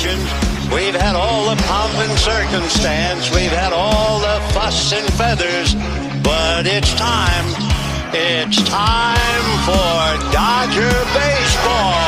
celebrations. We've had all the pomp and circumstance. We've had all the fuss and feathers. But it's time. It's time for Dodger baseball.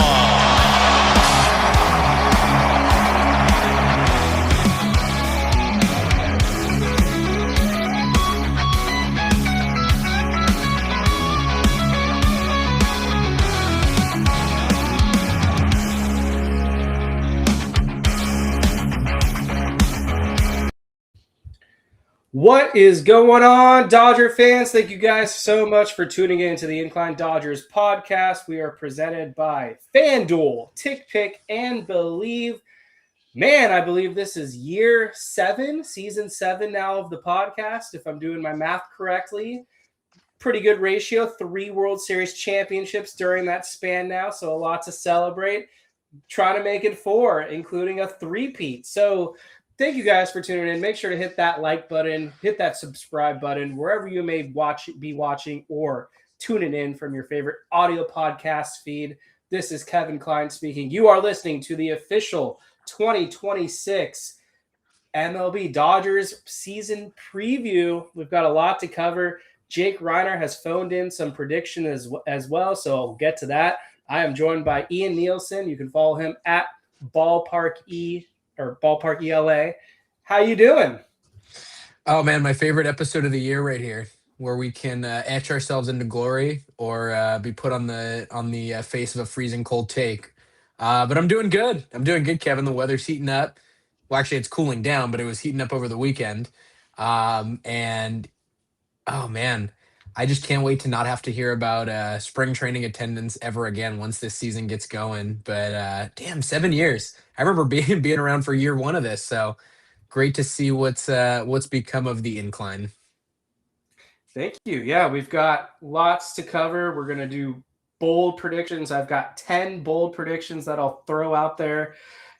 What is going on, Dodger fans? Thank you guys so much for tuning in to the Incline Dodgers podcast. We are presented by Fanduel, TickPick, and BLEAV. Man, I believe this is year 7, season 7 now of the podcast, if I'm doing my math correctly. Pretty good ratio, 3 World Series championships during that span now, so a lot to celebrate. Trying to make it 4, including a three-peat. So thank you guys for tuning in. Make sure to hit that like button, hit that subscribe button, wherever you may be watching or tuning in from your favorite audio podcast feed. This is Kevin Klein speaking. You are listening to the official 2026 MLB Dodgers season preview. We've got a lot to cover. Jake Reiner has phoned in some prediction as well, so I'll get to that. I am joined by Ian Nielson. You can follow him at Ballpark ELA. How you doing? Oh man, my favorite episode of the year right here, where we can etch ourselves into glory or be put on the face of a freezing cold take. But I'm doing good. Kevin. The weather's heating up. Well, actually, it's cooling down, but it was heating up over the weekend. And oh man, I just can't wait to not have to hear about spring training attendance ever again once this season gets going. But damn, 7 years. I remember being around for year 1 of this, so great to see what's become of the Incline. Thank you. Yeah, we've got lots to cover. We're going to do bold predictions. I've got 10 bold predictions that I'll throw out there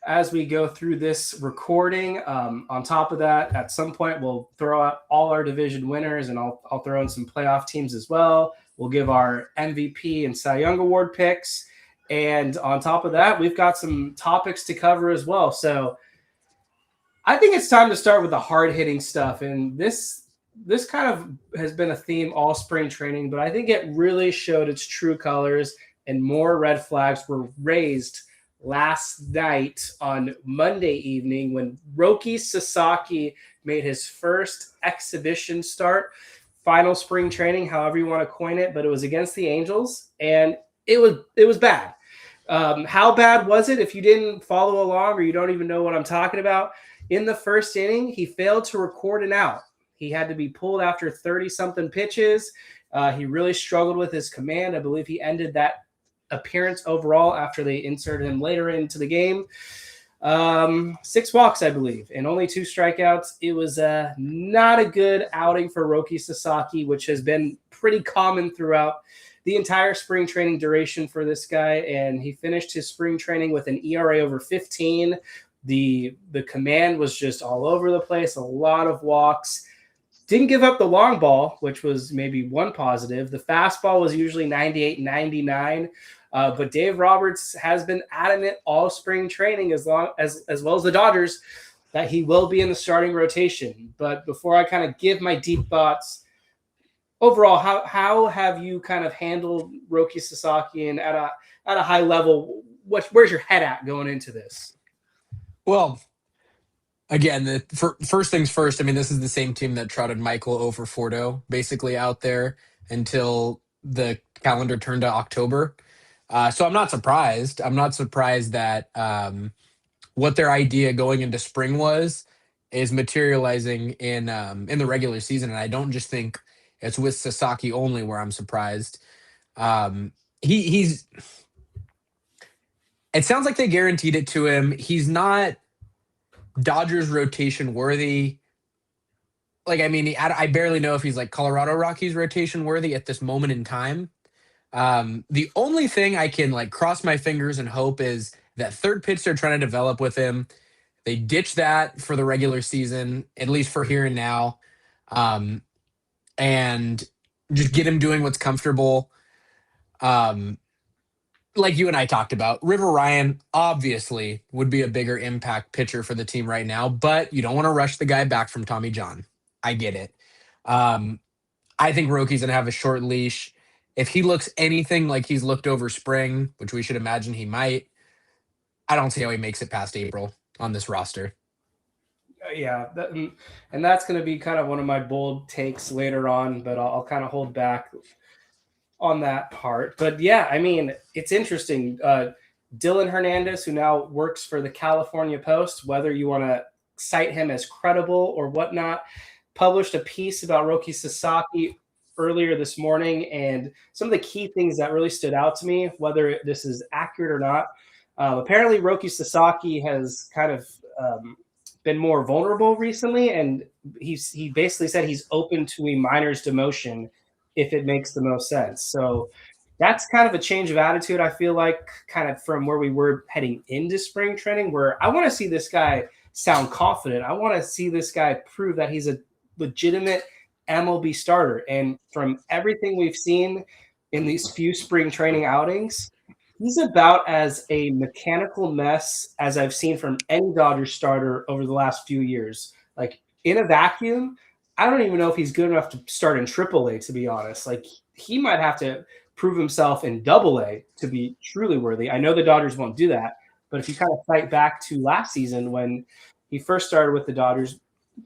as we go through this recording. On top of that, at some point, we'll throw out all our division winners, and I'll throw in some playoff teams as well. We'll give our MVP and Cy Young Award picks. And on top of that, we've got some topics to cover as well. So I think it's time to start with the hard-hitting stuff. And this kind of has been a theme all spring training, but I think it really showed its true colors, and more red flags were raised last night on Monday evening when Roki Sasaki made his first exhibition start, final spring training, however you want to coin it, but it was against the Angels, and it was bad. How bad was it? If you didn't follow along or you don't even know what I'm talking about, in the first inning, he failed to record an out. He had to be pulled after 30-something pitches. He really struggled with his command. I believe he ended that appearance overall after they inserted him later into the game. 6 walks, I believe, and only 2 strikeouts. It was not a good outing for Roki Sasaki, which has been pretty common throughout the entire spring training duration for this guy. And he finished his spring training with an ERA over 15. The command was just all over the place, a lot of walks. Didn't give up the long ball, which was maybe one positive. The fastball was usually 98, 99. But Dave Roberts has been adamant all spring training, as well as the Dodgers, that he will be in the starting rotation. But before I kind of give my deep thoughts, overall, how have you kind of handled Roki Sasaki, and at a high level, where's your head at going into this? Well, again, first things first. I mean, this is the same team that trotted Michael over Fordo basically out there until the calendar turned to October. So I'm not surprised. I'm not surprised that what their idea going into spring is materializing in the regular season. And I don't just think it's with Sasaki only where I'm surprised. He's. It sounds like they guaranteed it to him. He's not Dodgers rotation worthy. Like, I mean, I barely know if he's like Colorado Rockies rotation worthy at this moment in time. The only thing I can like cross my fingers and hope is that third pitch they're trying to develop with him, they ditch that for the regular season, at least for here and now, and just get him doing what's comfortable. like you and I talked about, River Ryan obviously would be a bigger impact pitcher for the team right now, but you don't want to rush the guy back from Tommy John. I get it. Um, I think Roki's going to have a short leash. If he looks anything like he's looked over spring, which we should imagine he might, I don't see how he makes it past April on this roster. Yeah, and that's going to be kind of one of my bold takes later on, but I'll kind of hold back on that part. But yeah, I mean, it's interesting. Dylan Hernandez, who now works for the California Post, whether you want to cite him as credible or whatnot, published a piece about Roki Sasaki earlier this morning, and some of the key things that really stood out to me, whether this is accurate or not. Apparently, Roki Sasaki has kind of been more vulnerable recently, and he basically said he's open to a minor's demotion if it makes the most sense. So that's kind of a change of attitude, I feel like, kind of from where we were heading into spring training, where I want to see this guy sound confident. I want to see this guy prove that he's a legitimate MLB starter. And from everything we've seen in these few spring training outings, he's about as a mechanical mess as I've seen from any Dodgers starter over the last few years. Like, in a vacuum, I don't even know if he's good enough to start in AAA, to be honest. Like, he might have to prove himself in AA to be truly worthy. I know the Dodgers won't do that, but if you kind of fight back to last season when he first started with the Dodgers,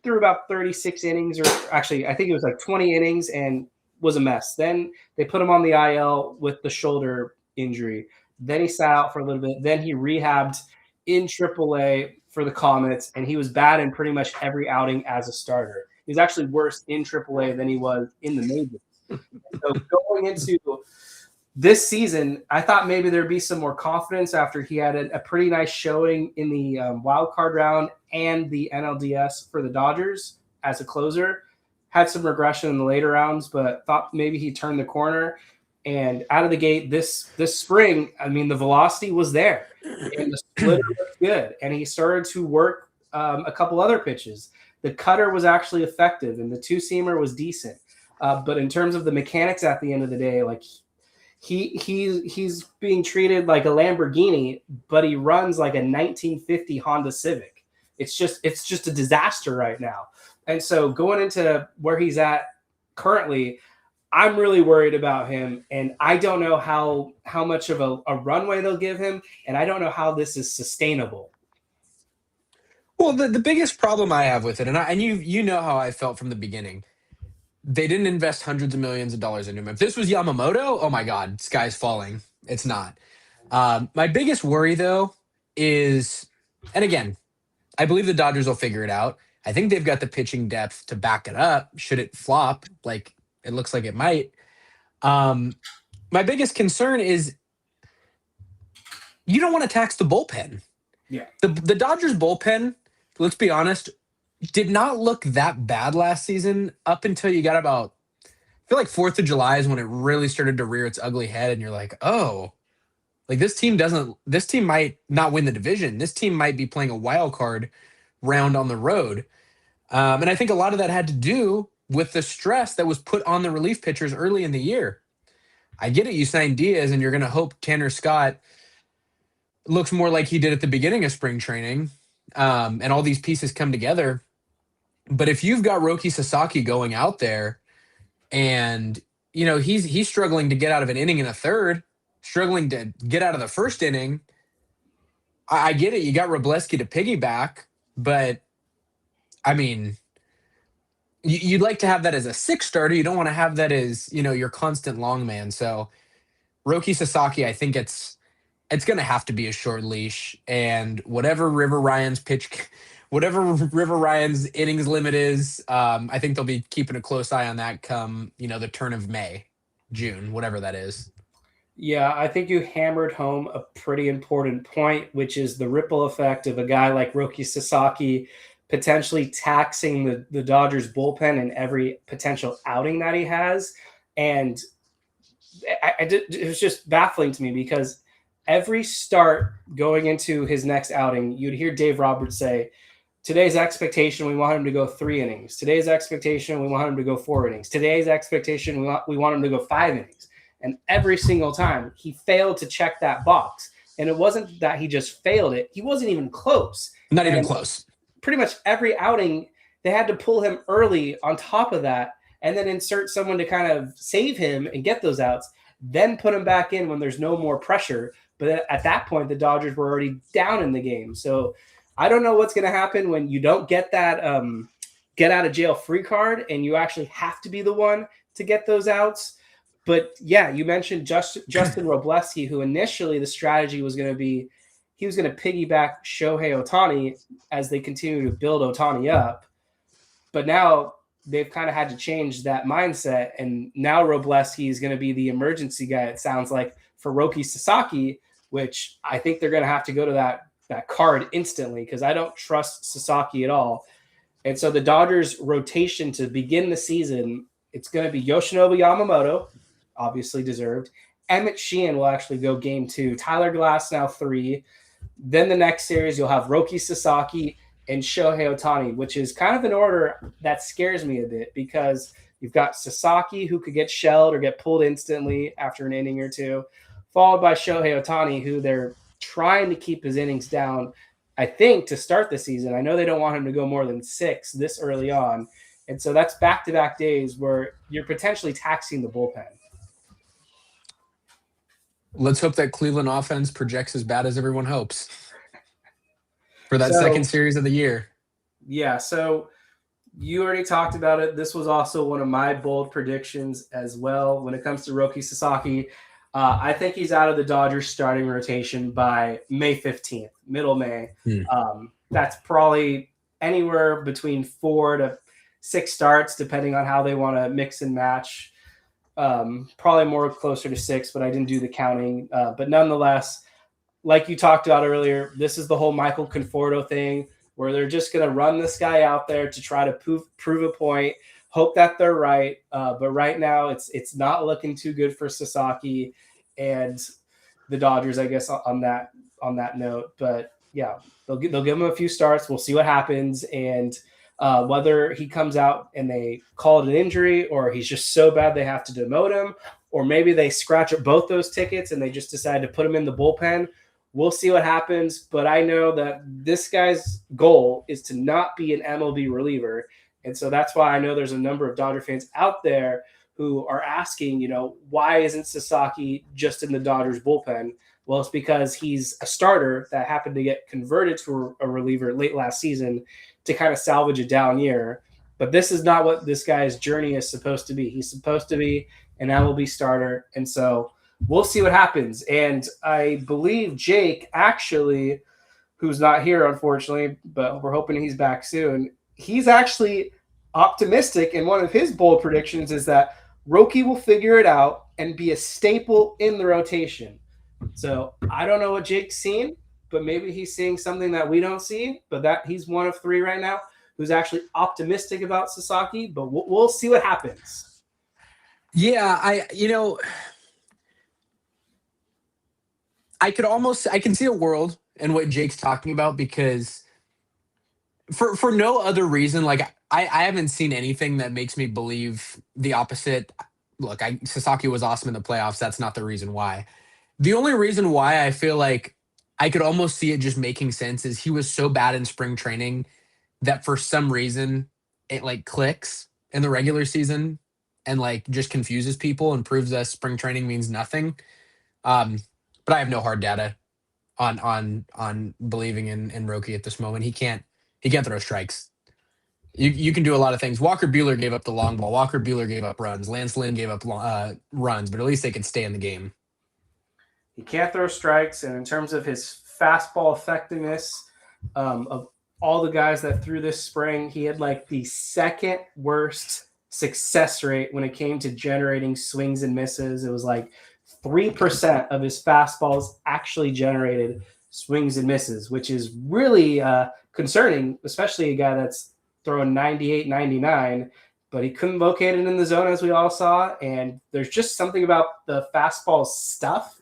threw about 36 innings, or actually I think it was like 20 innings, and was a mess. Then they put him on the IL with the shoulder injury. Then he sat out for a little bit. Then he rehabbed in AAA for the Comets, and he was bad in pretty much every outing as a starter. He was actually worse in AAA than he was in the majors. So going into this season, I thought maybe there'd be some more confidence after he had a pretty nice showing in the wild card round and the NLDS for the Dodgers as a closer. Had some regression in the later rounds, but thought maybe he turned the corner. And out of the gate this spring, I mean, the velocity was there, and the splitter was good, and he started to work a couple other pitches. The cutter was actually effective, and the two-seamer was decent. But in terms of the mechanics at the end of the day, like he's being treated like a Lamborghini, but he runs like a 1950 Honda Civic. It's just a disaster right now. And so going into where he's at currently, I'm really worried about him, and I don't know how much of a runway they'll give him, and I don't know how this is sustainable. Well, the biggest problem I have with it, and you know how I felt from the beginning, they didn't invest hundreds of millions of dollars into him. If this was Yamamoto, oh my God, sky's falling. It's not. My biggest worry, though, is, and again, I believe the Dodgers will figure it out. I think they've got the pitching depth to back it up should it flop, like it looks like it might. My biggest concern is you don't want to tax the bullpen. Yeah. The Dodgers bullpen, let's be honest, did not look that bad last season up until you got about, I feel like 4th of July is when it really started to rear its ugly head, and you're like, oh, like this team might not win the division. This team might be playing a wild card round on the road. And I think a lot of that had to do with the stress that was put on the relief pitchers early in the year. I get it. You signed Diaz, and you're going to hope Tanner Scott looks more like he did at the beginning of spring training, and all these pieces come together. But if you've got Roki Sasaki going out there, and you know he's struggling to get out of an inning in a third, struggling to get out of the first inning, I get it. You got Robleski to piggyback, but I mean, you'd like to have that as a sixth starter. You don't want to have that as, your constant long man. So Roki Sasaki, I think it's going to have to be a short leash, and whatever River Ryan's innings limit is, I think they'll be keeping a close eye on that come, the turn of May, June, whatever that is. Yeah, I think you hammered home a pretty important point, which is the ripple effect of a guy like Roki Sasaki potentially taxing the Dodgers bullpen in every potential outing that he has. And it was just baffling to me because every start going into his next outing, you'd hear Dave Roberts say, today's expectation, we want him to go 3 innings. Today's expectation, we want him to go 4 innings. Today's expectation, we want him to go 5 innings. And every single time he failed to check that box. And it wasn't that he just failed it. He wasn't even close. Not even close. Pretty much every outing, they had to pull him early on top of that and then insert someone to kind of save him and get those outs, then put him back in when there's no more pressure. But at that point, the Dodgers were already down in the game. So I don't know what's going to happen when you don't get that get out of jail free card and you actually have to be the one to get those outs. But yeah, you mentioned Justin Robleski, who initially the strategy was going to be he was going to piggyback Shohei Ohtani as they continue to build Ohtani up. But now they've kind of had to change that mindset. And now Robleski is going to be the emergency guy, it sounds like, for Roki Sasaki, which I think they're going to have to go to that card instantly because I don't trust Sasaki at all. And so the Dodgers' rotation to begin the season, it's going to be Yoshinobu Yamamoto, obviously deserved. Emmett Sheehan will actually go game 2. Tyler Glasnow 3. Then the next series, you'll have Roki Sasaki and Shohei Ohtani, which is kind of an order that scares me a bit because you've got Sasaki, who could get shelled or get pulled instantly after an inning or two, followed by Shohei Ohtani, who they're trying to keep his innings down, I think, to start the season. I know they don't want him to go more than 6 this early on. And so that's back-to-back days where you're potentially taxing the bullpen. Let's hope that Cleveland offense projects as bad as everyone hopes for that second series of the year. Yeah, so you already talked about it. This was also one of my bold predictions as well when it comes to Roki Sasaki. I think he's out of the Dodgers starting rotation by May 15th, middle May. That's probably anywhere between 4 to 6 starts, depending on how they want to mix and match. Probably more closer to 6, but I didn't do the counting. But nonetheless, like you talked about earlier, this is the whole Michael Conforto thing where they're just going to run this guy out there to try to prove a point, hope that they're right. But right now it's not looking too good for Sasaki and the Dodgers, I guess, on that note. But yeah, they'll give him a few starts. We'll see what happens. And whether he comes out and they call it an injury or he's just so bad they have to demote him, or maybe they scratch up both those tickets and they just decide to put him in the bullpen. We'll see what happens. But I know that this guy's goal is to not be an MLB reliever. And so that's why I know there's a number of Dodger fans out there who are asking, why isn't Sasaki just in the Dodgers bullpen? Well, it's because he's a starter that happened to get converted to a reliever late last season to kind of salvage a down year. But this is not what this guy's journey is supposed to be. He's supposed to be an MLB starter. And so we'll see what happens. And I believe Jake, actually, who's not here, unfortunately, but we're hoping he's back soon, he's actually optimistic. And one of his bold predictions is that Roki will figure it out and be a staple in the rotation. So I don't know what Jake's seen, but maybe he's seeing something that we don't see. But that he's one of 3 right now who's actually optimistic about Sasaki. But we'll see what happens. Yeah, I can see a world in what Jake's talking about because for no other reason, like I haven't seen anything that makes me believe the opposite. Look, Sasaki was awesome in the playoffs. That's not the reason why. The only reason why I feel like I could almost see it just making sense is he was so bad in spring training that for some reason it like clicks in the regular season and like just confuses people and proves that spring training means nothing. But I have no hard data on believing in Roki at this moment. He can't throw strikes. You can do a lot of things. Walker Buehler gave up the long ball. Walker Buehler gave up runs. Lance Lynn gave up runs, but at least they could stay in the game. He can't throw strikes, and in terms of his fastball effectiveness, of all the guys that threw this spring, he had like the second worst success rate when it came to generating swings and misses. It was like 3% of his fastballs actually generated swings and misses, which is really concerning, especially a guy that's throwing 98, 99, but he couldn't locate it in the zone, as we all saw. And there's just something about the fastball stuff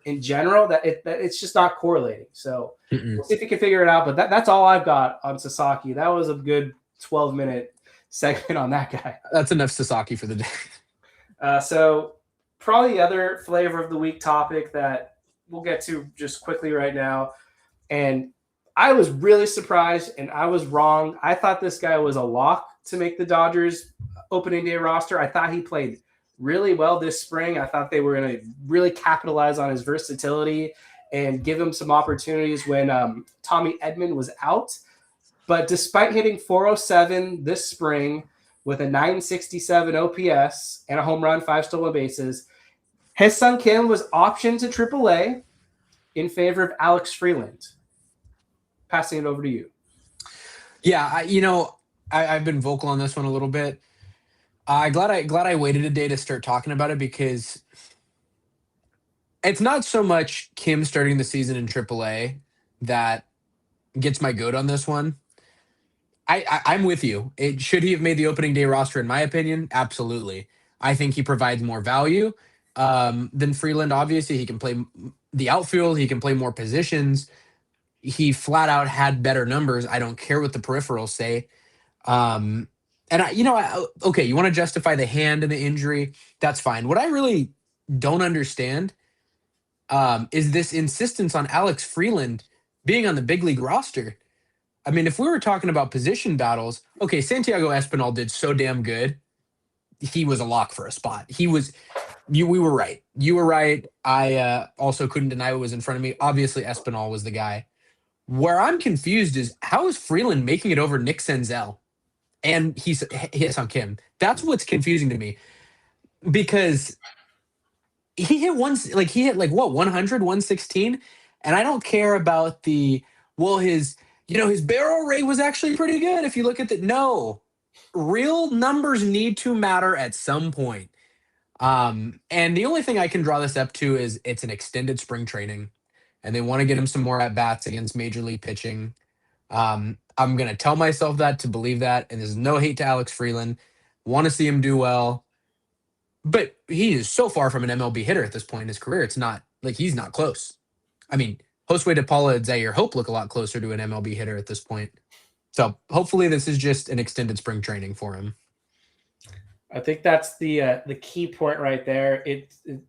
in general that it's just not correlating. So we'll see if he can figure it out. But that's all I've got on Sasaki. That was a good 12-minute segment on that guy. That's enough Sasaki for the day. So probably the other flavor of the week topic that we'll get to just quickly right now. And I was really surprised, and I was wrong. I thought this guy was a lock to make the Dodgers opening day roster. I thought he played really well this spring. I thought they were going to really capitalize on his versatility and give him some opportunities when Tommy Edman was out. But despite hitting 407 this spring with a 967 OPS and a home run, 5 stolen bases, Hyeseong Kim was optioned to AAA in favor of Alex Freeland. Passing it over to you. Yeah, I've been vocal on this one a little bit. Glad I waited a day to start talking about it, because it's not so much Kim starting the season in AAA that gets my goat on this one. I'm with you. Should he have made the opening day roster? In my opinion, absolutely. I think he provides more value than Freeland. Obviously, he can play the outfield. He can play more positions. He flat out had better numbers. I don't care what the peripherals say. Okay, you want to justify the hand and the injury. That's fine. What I really don't understand is this insistence on Alex Freeland being on the big league roster. I mean, if we were talking about position battles, okay, Santiago Espinal did so damn good. He was a lock for a spot. We were right. You were right. I also couldn't deny what was in front of me. Obviously, Espinal was the guy. Where I'm confused is, how is Freeland making it over Nick Senzel and Hyeseong Kim? That's what's confusing to me, because he hit 100, 116, and I don't care about his barrel rate was actually pretty good. If you look at no, real numbers need to matter at some point. And the only thing I can draw this up to is it's an extended spring training, and they want to get him some more at-bats against major league pitching. I'm going to tell myself that to believe that, and there's no hate to Alex Freeland. Want to see him do well. But he is so far from an MLB hitter at this point in his career. It's not like he's not close. I mean, Josue de Paula and Zaire Hope look a lot closer to an MLB hitter at this point. So hopefully this is just an extended spring training for him. I think that's the key point right there.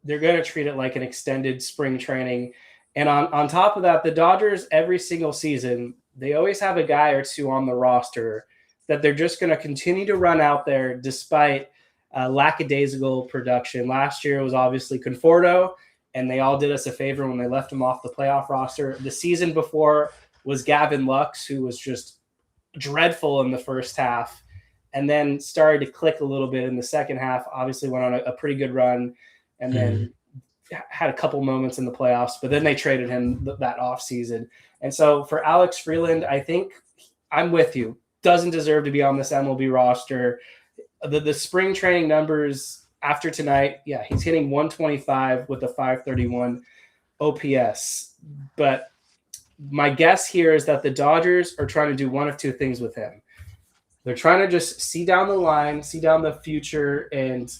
They're going to treat it like an extended spring training. And on top of that, the Dodgers, every single season, they always have a guy or two on the roster that they're just going to continue to run out there despite lackadaisical production. Last year it was obviously Conforto, and they all did us a favor when they left him off the playoff roster. The season before was Gavin Lux, who was just dreadful in the first half and then started to click a little bit in the second half. Obviously went on a pretty good run, and then had a couple moments in the playoffs, but then they traded him that offseason. And so for Alex Freeland, I think I'm with you. Doesn't deserve to be on this MLB roster. The spring training numbers after tonight, yeah, he's hitting 125 with a 531 OPS. But my guess here is that the Dodgers are trying to do one of two things with him. They're trying to just see down the line, see down the future, and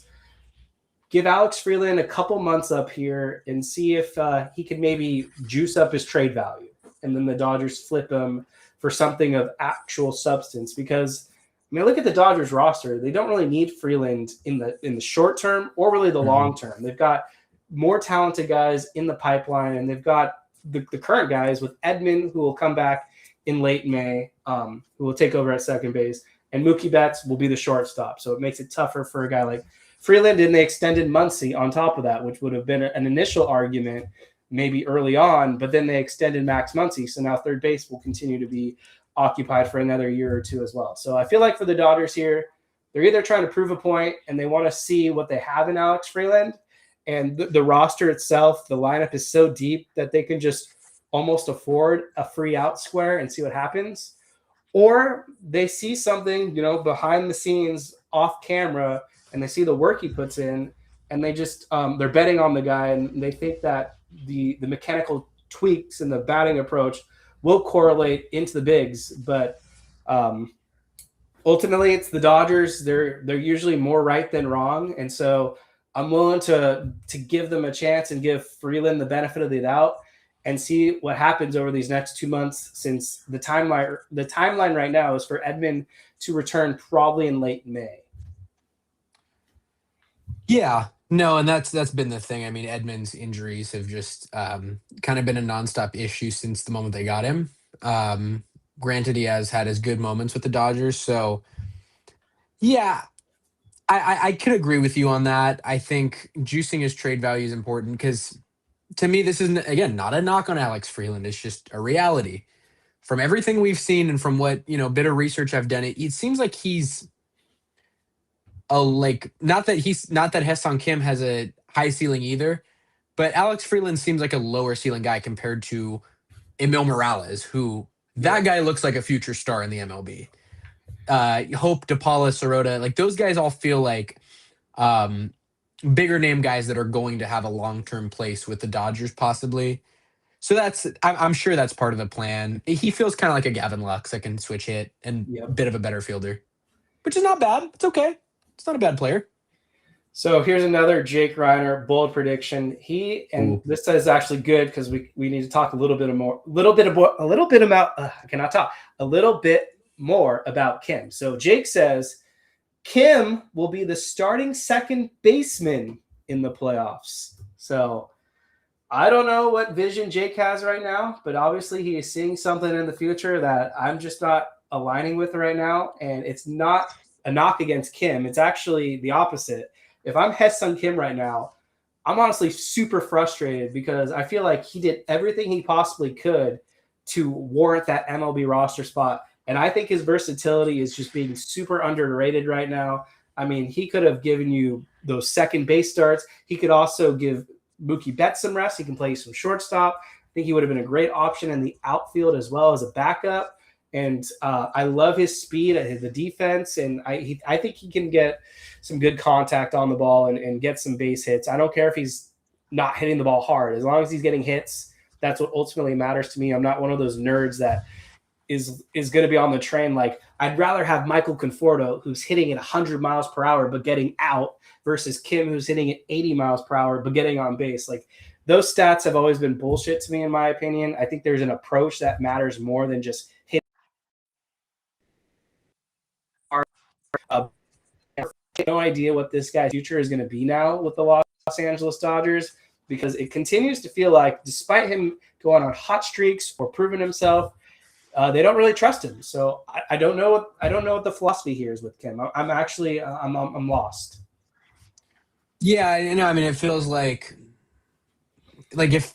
give Alex Freeland a couple months up here and see if he can maybe juice up his trade value. And then the Dodgers flip him for something of actual substance. Because, I mean, look at the Dodgers roster. They don't really need Freeland in the short term or really the long term. They've got more talented guys in the pipeline, and they've got the current guys with Edman, who will come back in late May, who will take over at second base, and Mookie Betts will be the shortstop. So it makes it tougher for a guy like Freeland, and they extended Muncy on top of that, which would have been an initial argument maybe early on, but then they extended Max Muncy. So now third base will continue to be occupied for another year or two as well. So I feel like for the Dodgers here, they're either trying to prove a point and they want to see what they have in Alex Freeland, and the roster itself, the lineup is so deep that they can just almost afford a free out square and see what happens. Or they see something, behind the scenes off camera, and they see the work he puts in, and they just they're betting on the guy, and they think that the mechanical tweaks in the batting approach will correlate into the bigs. But ultimately, it's the Dodgers. They're usually more right than wrong, and so I'm willing to give them a chance and give Freeland the benefit of the doubt and see what happens over these next 2 months, since the timeline right now is for Edman to return probably in late May. Yeah, No, and that's been the thing. I mean, Edmonds' injuries have just kind of been a nonstop issue since the moment they got him. Um, Granted, he has had his good moments with the Dodgers, so yeah, I could agree with you on that. I think juicing his trade value is important because to me, this isn't again not a knock on Alex Freeland. It's just a reality. From everything we've seen and from what bit of research I've done, it seems like he's a like not that Hyeseong Kim has a high ceiling either, but Alex Freeland seems like a lower ceiling guy compared to Emil Morales, who that guy looks like a future star in the MLB. Hope, DePaula, Sirota, like those guys all feel like um, bigger name guys that are going to have a long term place with the Dodgers, possibly. So I'm sure that's part of the plan. He feels kind of like a Gavin Lux that can switch hit and a Yep. bit of a better fielder, which is not bad. It's okay. It's not a bad player. So here's another Jake Reiner bold prediction. This is actually good because we need to talk a little bit more about Kim. So Jake says Kim will be the starting second baseman in the playoffs. So I don't know what vision Jake has right now, but obviously he is seeing something in the future that I'm just not aligning with right now. And it's not a knock against Kim. It's actually the opposite. If I'm Hyeseong Kim right now, I'm honestly super frustrated because I feel like he did everything he possibly could to warrant that MLB roster spot. And I think his versatility is just being super underrated right now. I mean, he could have given you those second base starts. He could also give Mookie Betts some rest. He can play some shortstop. I think he would have been a great option in the outfield as well as a backup. And I love his speed, the defense, and I think he can get some good contact on the ball and get some base hits. I don't care if he's not hitting the ball hard. As long as he's getting hits, that's what ultimately matters to me. I'm not one of those nerds that is going to be on the train. Like, I'd rather have Michael Conforto, who's hitting at 100 miles per hour but getting out, versus Kim, who's hitting at 80 miles per hour but getting on base. Like, those stats have always been bullshit to me, in my opinion. I think there's an approach that matters more than just hitting. No idea what this guy's future is going to be now with the Los Angeles Dodgers, because it continues to feel like, despite him going on hot streaks or proving himself, they don't really trust him. So I don't know what the philosophy here is with Kim. I'm actually I'm lost. Yeah, I mean, it feels like if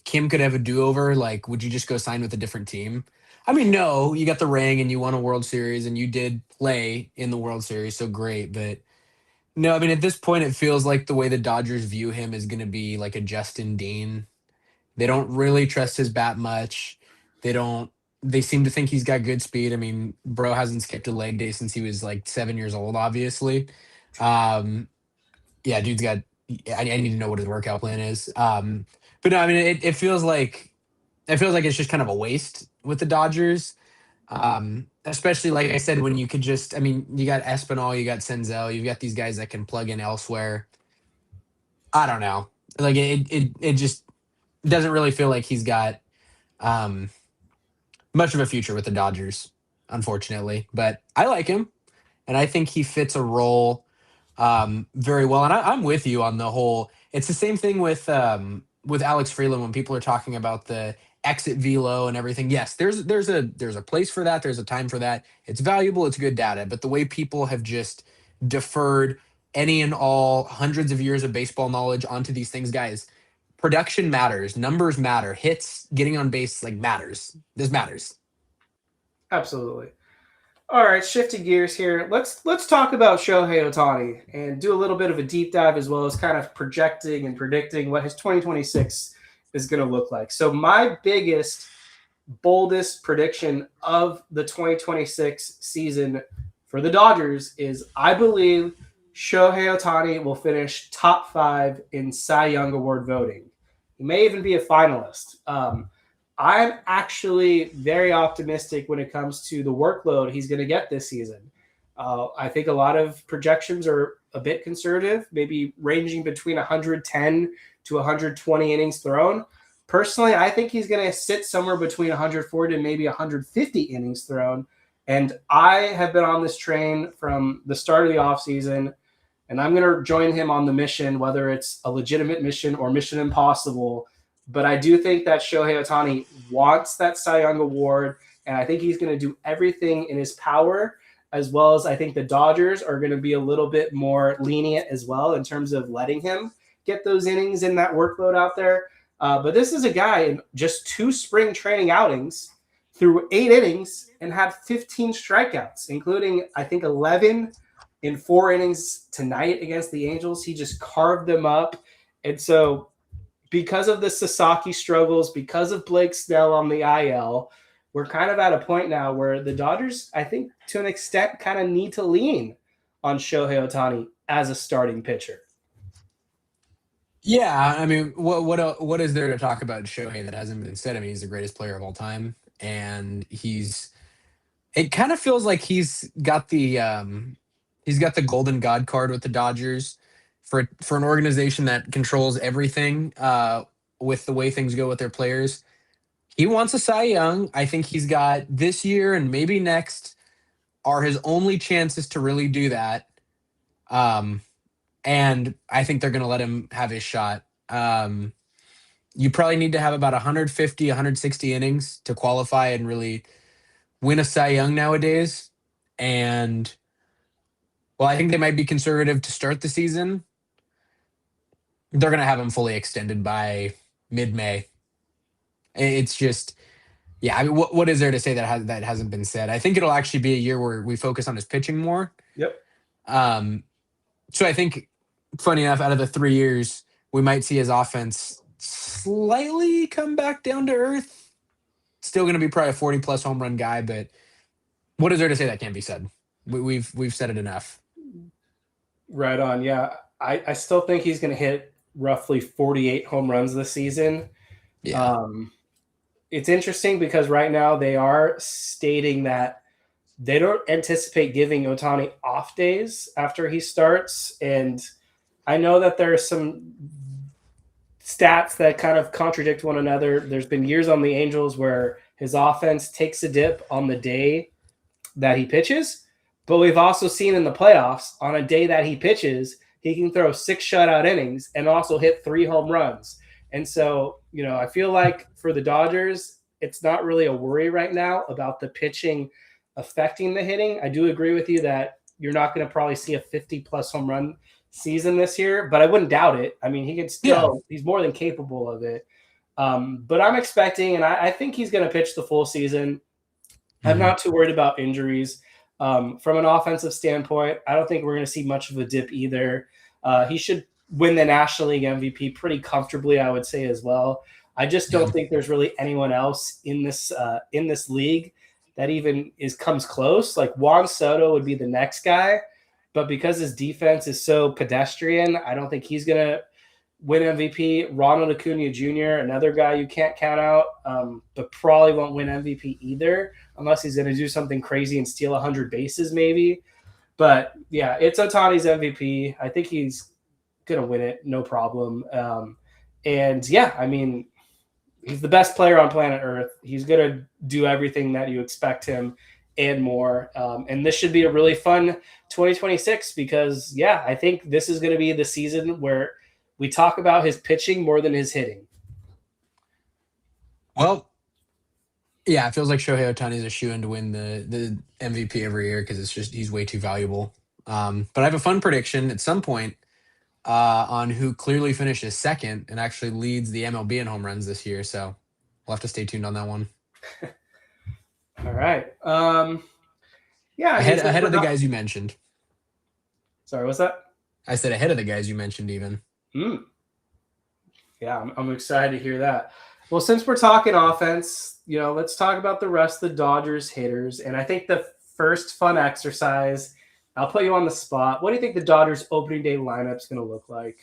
Kim could have a do-over, like, would you just go sign with a different team? I mean, no, you got the ring and you won a World Series and you did play in the World Series, so great. But no, I mean, at this point, it feels like the way the Dodgers view him is going to be like a Justin Dean. They don't really trust his bat much. They don't. They seem to think he's got good speed. I mean, bro hasn't skipped a leg day since he was like 7 years old, obviously. Um, yeah, dude's got. I need to know what his workout plan is. But no, I mean, it feels like it's just kind of a waste with the Dodgers. Especially like I said, when you could just, I mean, you got Espinal, you got Senzel, you've got these guys that can plug in elsewhere. I don't know. Like it just doesn't really feel like he's got um, much of a future with the Dodgers, unfortunately. But I like him, and I think he fits a role very well. And I'm with you on the whole. It's the same thing with Alex Freeland when people are talking about the exit velo and everything. Yes, there's a place for that. There's a time for that. It's valuable. It's good data. But the way people have just deferred any and all hundreds of years of baseball knowledge onto these things, guys, production matters. Numbers matter. Hits, getting on base, like, matters. This matters. Absolutely. All right, shifting gears here. Let's talk about Shohei Ohtani and do a little bit of a deep dive, as well as kind of projecting and predicting what his 2026 is going to look like. So my biggest, boldest prediction of the 2026 season for the Dodgers is, I believe Shohei Ohtani will finish top 5 in Cy Young Award voting. He may even be a finalist. I'm actually very optimistic when it comes to the workload he's going to get this season. I think a lot of projections are a bit conservative, maybe ranging between 110 to 120 innings thrown. Personally, I think he's going to sit somewhere between 140 to maybe 150 innings thrown. And I have been on this train from the start of the offseason. And I'm going to join him on the mission, whether it's a legitimate mission or Mission Impossible. But I do think that Shohei Ohtani wants that Cy Young Award, and I think he's going to do everything in his power, as well as I think the Dodgers are going to be a little bit more lenient as well in terms of letting him get those innings and that workload out there. But this is a guy in just 2 spring training outings threw 8 innings and had 15 strikeouts, including, I think, 11 in 4 innings tonight against the Angels. He just carved them up. And so because of the Sasaki struggles, because of Blake Snell on the IL, we're kind of at a point now where the Dodgers, I think, to an extent, kind of need to lean on Shohei Ohtani as a starting pitcher. Yeah, I mean, what is there to talk about Shohei that hasn't been said? I mean, he's the greatest player of all time, and it kind of feels like he's got the golden god card with the Dodgers for an organization that controls everything with the way things go with their players. He wants a Cy Young. I think he's got this year and maybe next are his only chances to really do that. And I think they're going to let him have his shot. You probably need to have about 150, 160 innings to qualify and really win a Cy Young nowadays. And, well, I think they might be conservative to start the season. They're going to have him fully extended by mid-May. It's just, yeah, I mean, what is there to say that hasn't been said? I think it'll actually be a year where we focus on his pitching more. Yep. So I think, funny enough, out of the 3 years, we might see his offense slightly come back down to earth. Still going to be probably a 40-plus home run guy, but what is there to say that can't be said? We've said it enough. Right on, yeah. I still think he's going to hit roughly 48 home runs this season. Yeah. It's interesting because right now they are stating that they don't anticipate giving Ohtani off days after he starts. And I know that there are some stats that kind of contradict one another. There's been years on the Angels where his offense takes a dip on the day that he pitches. But we've also seen in the playoffs, on a day that he pitches, he can throw 6 shutout innings and also hit 3 home runs. And so, I feel like for the Dodgers, it's not really a worry right now about the pitching affecting the hitting. I do agree with you that you're not going to probably see a 50-plus home run season this year, but I wouldn't doubt it. I mean, he can still, he's more than capable of it. But I'm expecting, and I think he's going to pitch the full season. I'm not too worried about injuries. From an offensive standpoint, I don't think we're going to see much of a dip either. He should win the National League MVP pretty comfortably, I would say as well. I just don't think there's really anyone else in this league that even comes close. Like Juan Soto would be the next guy, but because his defense is so pedestrian, I don't think he's going to win MVP. Ronald Acuna Jr., another guy you can't count out, but probably won't win MVP either unless he's going to do something crazy and steal 100 bases maybe. But, yeah, it's Ohtani's MVP. I think he's going to win it, no problem. And, yeah, I mean, he's the best player on planet Earth. He's going to do everything that you expect him and more. And this should be a really fun 2026 because, yeah, I think this is going to be the season where we talk about his pitching more than his hitting. Well, yeah, it feels like Shohei Ohtani is a shoo-in to win the MVP every year because he's way too valuable. But I have a fun prediction at some point on who clearly finishes second and actually leads the MLB in home runs this year. So we'll have to stay tuned on that one. All right. Yeah. Ahead of the guys you mentioned. Sorry, what's that? I said ahead of the guys you mentioned even. Yeah, I'm excited to hear that. Well, since we're talking offense, let's talk about the rest of the Dodgers hitters. And I think the first fun exercise, I'll put you on the spot. What do you think the Dodgers opening day lineup is going to look like?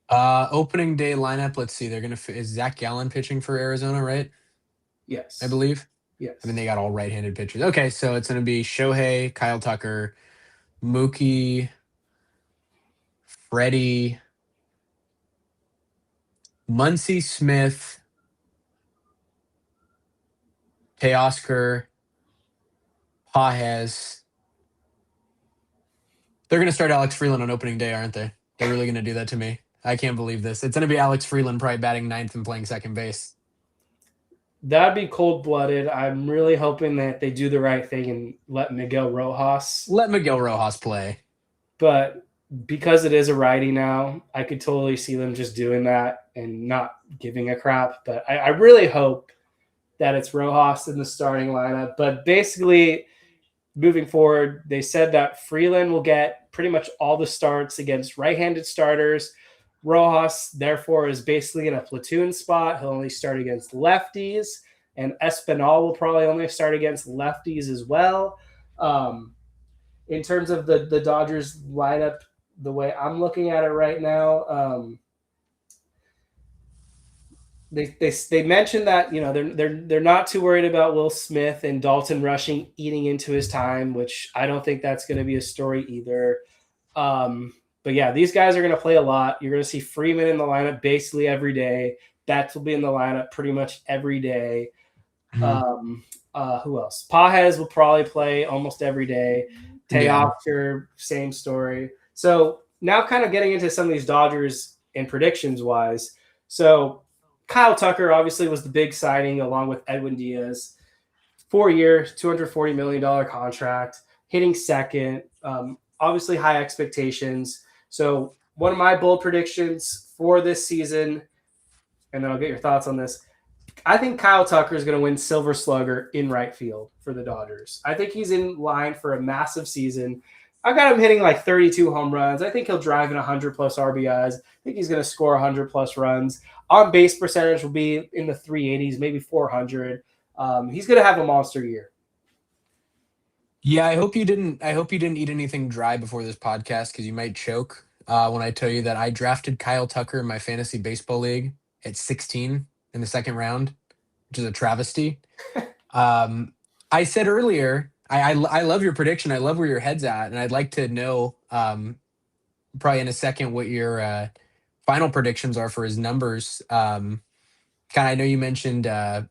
Opening day lineup. Let's see. Is Zach Gallen pitching for Arizona, right? Yes. I believe. Yes. I mean, they got all right-handed pitchers. Okay, so it's going to be Shohei, Kyle Tucker, Mookie, Freddie, Muncy Smith, Teoscar, Pages, They're going to start Alex Freeland on opening day, aren't they? They're really going to do that to me. I can't believe this. It's going to be Alex Freeland probably batting ninth and playing second base. That'd be cold-blooded. I'm really hoping that they do the right thing and let Miguel Rojas. Let Miguel Rojas play. But because it is a righty now, I could totally see them just doing that and not giving a crap. But I really hope that it's Rojas in the starting lineup. But basically, moving forward, they said that Freeland will get pretty much all the starts against right-handed starters. Rojas, therefore, is basically in a platoon spot. He'll only start against lefties, and Espinal will probably only start against lefties as well. In terms of the Dodgers lineup, the way I'm looking at it right now, they mentioned that they're not too worried about Will Smith and Dalton Rushing eating into his time, which I don't think that's going to be a story either. But yeah, these guys are going to play a lot. You're going to see Freeman in the lineup basically every day. Betts will be in the lineup pretty much every day. Who else? Pages will probably play almost every day. Teoscar, same story. So now kind of getting into some of these Dodgers and predictions wise. So Kyle Tucker obviously was the big signing along with Edwin Diaz. 4 years, $240 million contract, hitting second. Obviously high expectations. So one of my bold predictions for this season, and then I'll get your thoughts on this. I think Kyle Tucker is going to win Silver Slugger in right field for the Dodgers. I think he's in line for a massive season. I got him hitting like 32 home runs. I think he'll drive in 100-plus RBIs. I think he's going to score 100-plus runs. On-base percentage will be in the 380s, maybe 400. He's going to have a monster year. Yeah, I hope you didn't eat anything dry before this podcast because you might choke when I tell you that I drafted Kyle Tucker in my fantasy baseball league at 16 in the second round, which is a travesty. I said earlier, I love your prediction. I love where your head's at, and I'd like to know probably in a second what your final predictions are for his numbers. I know you mentioned kind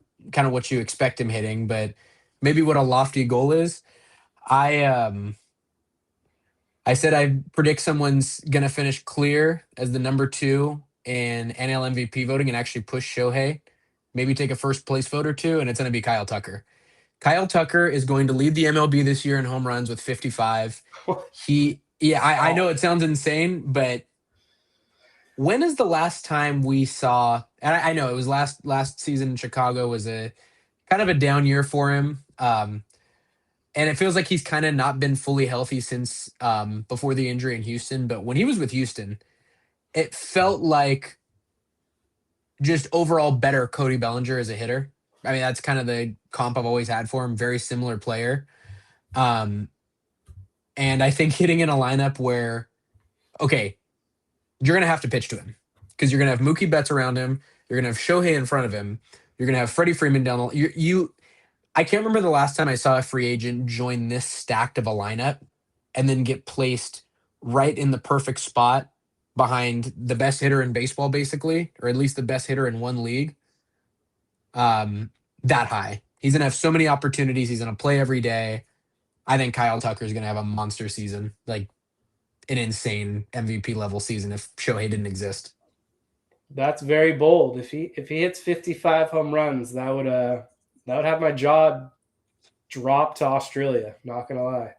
of what you expect him hitting, but maybe what a lofty goal is. I said I predict someone's gonna finish clear as the number 2 in NL MVP voting and actually push Shohei, maybe take a first place vote or two, and it's gonna be Kyle Tucker. Kyle Tucker is going to lead the MLB this year in home runs with 55. I know it sounds insane, but when is the last time we saw? And I know it was last season in Chicago was a kind of a down year for him. And it feels like he's kind of not been fully healthy since before the injury in Houston. But when he was with Houston, it felt like just overall better Cody Bellinger as a hitter. I mean, that's kind of the comp I've always had for him. Very similar player. And I think hitting in a lineup where, okay, you're going to have to pitch to him because you're going to have Mookie Betts around him. You're going to have Shohei in front of him. You're going to have Freddie Freeman down the I can't remember the last time I saw a free agent join this stacked of a lineup and then get placed right in the perfect spot behind the best hitter in baseball, basically, or at least the best hitter in one league. That high. He's going to have so many opportunities. He's going to play every day. I think Kyle Tucker is going to have a monster season, like an insane MVP level season if Shohei didn't exist. That's very bold. If he hits 55 home runs, that would have my jaw drop to Australia. Not gonna lie.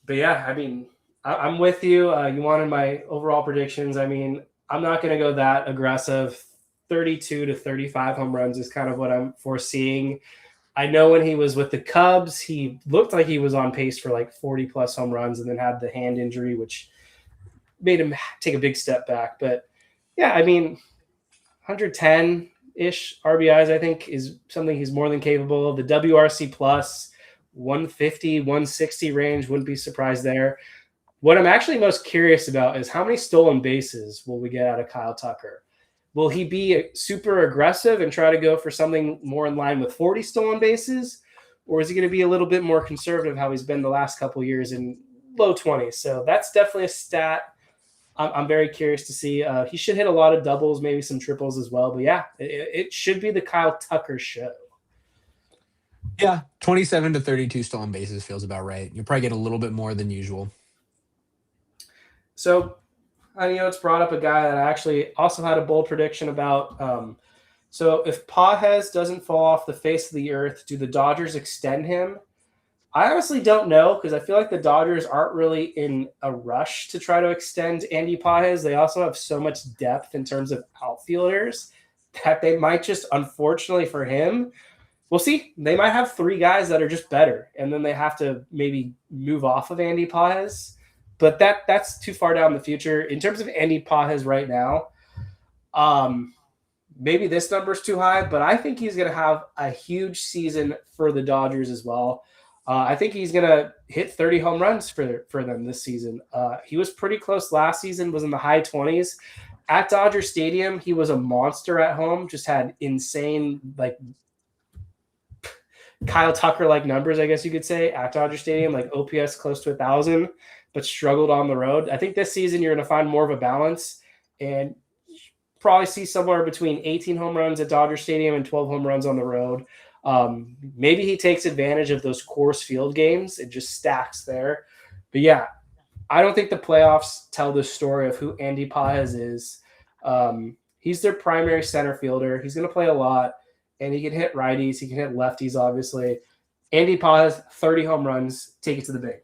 But yeah, I mean, I'm with you. You wanted my overall predictions. I mean, I'm not gonna go that aggressive. 32 to 35 home runs is kind of what I'm foreseeing. I know when he was with the Cubs, he looked like he was on pace for like 40 plus home runs and then had the hand injury, which made him take a big step back. But yeah, I mean, 110-ish RBIs, I think, is something he's more than capable of. The WRC plus 150, 160 range, wouldn't be surprised there. What I'm actually most curious about is how many stolen bases will we get out of Kyle Tucker? Will he be super aggressive and try to go for something more in line with 40 stolen bases? Or is he going to be a little bit more conservative how he's been the last couple of years in low 20s? So that's definitely a stat I'm very curious to see. He should hit a lot of doubles, maybe some triples as well. But yeah, it should be the Kyle Tucker show. Yeah, 27 to 32 stolen bases feels about right. You'll probably get a little bit more than usual. So, it's brought up a guy that I actually also had a bold prediction about. So if Pages doesn't fall off the face of the earth, do the Dodgers extend him? I honestly don't know because I feel like the Dodgers aren't really in a rush to try to extend Andy Pages. They also have so much depth in terms of outfielders that they might just, unfortunately for him, we'll see. They might have 3 guys that are just better, and then they have to maybe move off of Andy Pages. But that's too far down the future. In terms of Andy Pages right now, maybe this number's too high, but I think he's going to have a huge season for the Dodgers as well. I think he's going to hit 30 home runs for them this season. He was pretty close last season, was in the high 20s. At Dodger Stadium, he was a monster at home, just had insane, like Kyle Tucker-like numbers, I guess you could say, at Dodger Stadium, like OPS close to 1,000, but struggled on the road. I think this season you're going to find more of a balance and probably see somewhere between 18 home runs at Dodger Stadium and 12 home runs on the road. Maybe he takes advantage of those Coors Field games and just stacks there. But yeah, I don't think the playoffs tell the story of who Andy Pages is. He's their primary center fielder. He's going to play a lot, and he can hit righties. He can hit lefties, obviously. Andy Pages, 30 home runs, take it to the bank.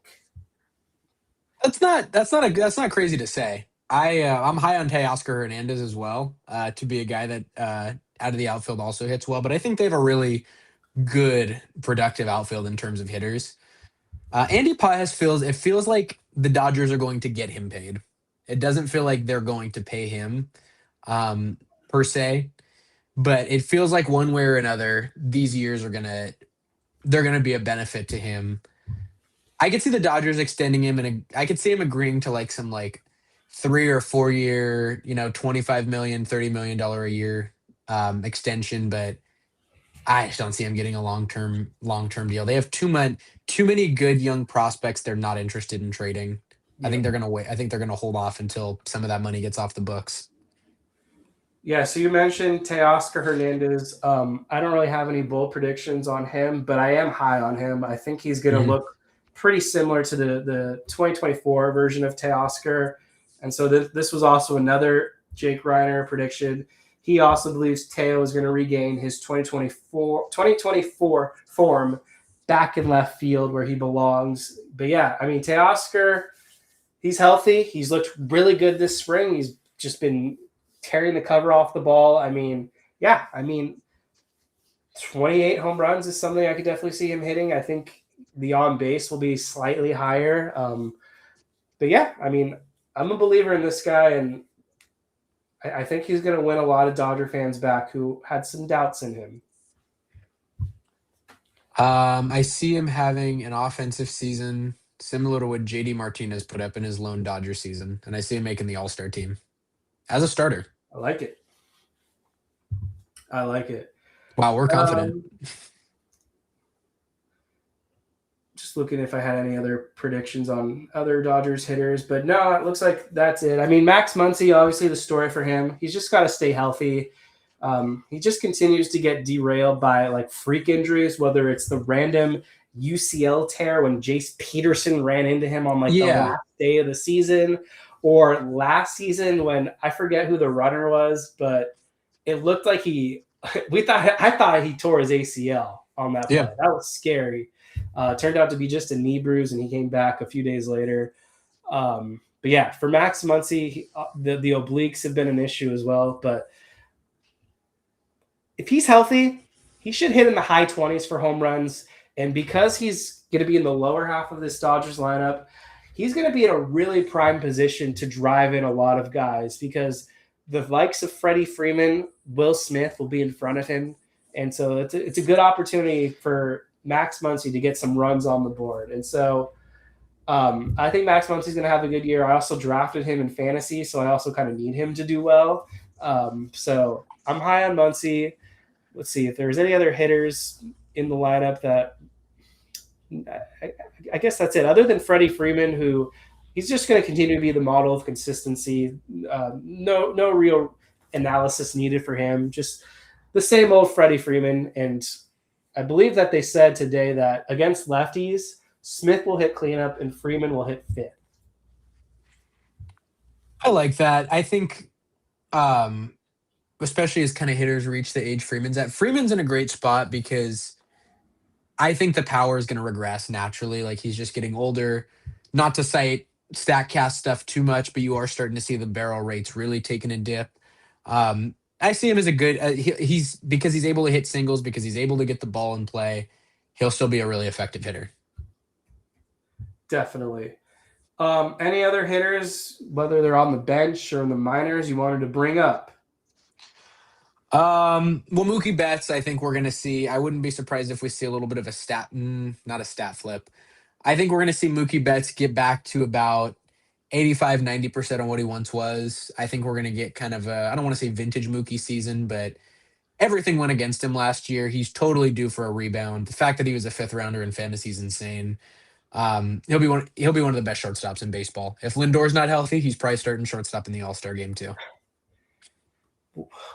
That's not crazy to say. I'm high on Teoscar Hernandez as well, to be a guy that out of the outfield also hits well, but I think they have a really good productive outfield in terms of hitters. Andy Pages feels like the Dodgers are going to get him paid. It doesn't feel like they're going to pay him per se, but it feels like one way or another these years they're gonna be a benefit to him. I could see the Dodgers extending him, and I could see him agreeing to like some like 3 or 4 year, $25 million, $30 million a year extension, but I just don't see him getting a long-term deal. They have too many good young prospects they're not interested in trading. Yeah. I think they're going to wait. I think they're going to hold off until some of that money gets off the books. Yeah, so you mentioned Teoscar Hernandez. I don't really have any bold predictions on him, but I am high on him. I think he's going to look pretty similar to the 2024 version of Teoscar. And so this was also another Jake Reiner prediction. He also believes Teo is going to regain his 2024 form back in left field where he belongs. But yeah, I mean, Teoscar, he's healthy. He's looked really good this spring. He's just been tearing the cover off the ball. 28 home runs is something I could definitely see him hitting. I think the on base will be slightly higher. But yeah, I mean, I'm a believer in this guy, and I think he's going to win a lot of Dodger fans back who had some doubts in him. I see him having an offensive season similar to what JD Martinez put up in his lone Dodger season, and I see him making the All-Star team as a starter. I like it. Wow, we're confident. Just looking if I had any other predictions on other Dodgers hitters, but no, it looks like that's it. I mean, Max Muncy, obviously the story for him. He's just got to stay healthy. He just continues to get derailed by like freak injuries, whether it's the random UCL tear when Jace Peterson ran into him on the last day of the season, or last season when I forget who the runner was, but it looked like I thought he tore his ACL on that play. That was scary. Turned out to be just a knee bruise, and he came back a few days later. But yeah, for Max Muncy, the obliques have been an issue as well. But if he's healthy, he should hit in the high 20s for home runs. And because he's going to be in the lower half of this Dodgers lineup, he's going to be in a really prime position to drive in a lot of guys because the likes of Freddie Freeman, Will Smith will be in front of him. And so it's a good opportunity for Max Muncy to get some runs on the board. And so I think Max Muncy's going to have a good year. I also drafted him in fantasy, so I also kind of need him to do well. So I'm high on Muncy. Let's see if there's any other hitters in the lineup that I guess that's it. Other than Freddie Freeman, who he's just going to continue to be the model of consistency. No real analysis needed for him. Just the same old Freddie Freeman. And I believe that they said today that against lefties, Smith will hit cleanup and Freeman will hit fifth. I like that. I think, especially as kind of hitters reach the age Freeman's at, Freeman's in a great spot because I think the power is going to regress naturally. Like he's just getting older. Not to cite StatCast stuff too much, but you are starting to see the barrel rates really taking a dip. I see him as a good. He's because he's able to hit singles, because he's able to get the ball in play. He'll still be a really effective hitter. Definitely. Any other hitters, whether they're on the bench or in the minors, you wanted to bring up? Well, Mookie Betts, I think we're going to see. I wouldn't be surprised if we see a little bit of a not a stat flip. I think we're going to see Mookie Betts get back to about 85, 90% on what he once was. I think we're going to get kind of I don't want to say vintage Mookie season, but everything went against him last year. He's totally due for a rebound. The fact that he was a fifth rounder in fantasy is insane. He'll be one of the best shortstops in baseball. If Lindor's not healthy, he's probably starting shortstop in the All-Star game too.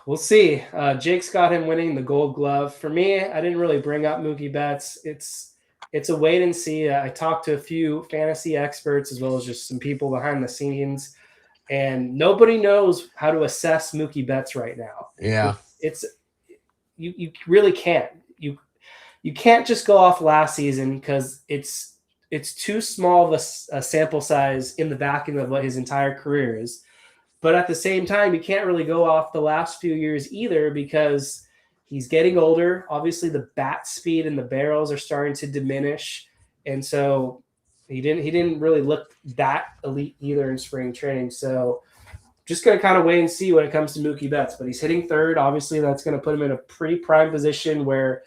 We'll see. Jake's got him winning the Gold Glove. For me, I didn't really bring up Mookie Betts. It's a wait and see. I talked to a few fantasy experts as well as just some people behind the scenes, and nobody knows how to assess Mookie Betts right now. Yeah, you really can't. You can't just go off last season because it's too small of a sample size in the vacuum of what his entire career is. But at the same time, you can't really go off the last few years either because he's getting older. Obviously, the bat speed and the barrels are starting to diminish. And so he didn't really look that elite either in spring training. So just going to kind of wait and see when it comes to Mookie Betts. But he's hitting third. Obviously, that's going to put him in a pretty prime position where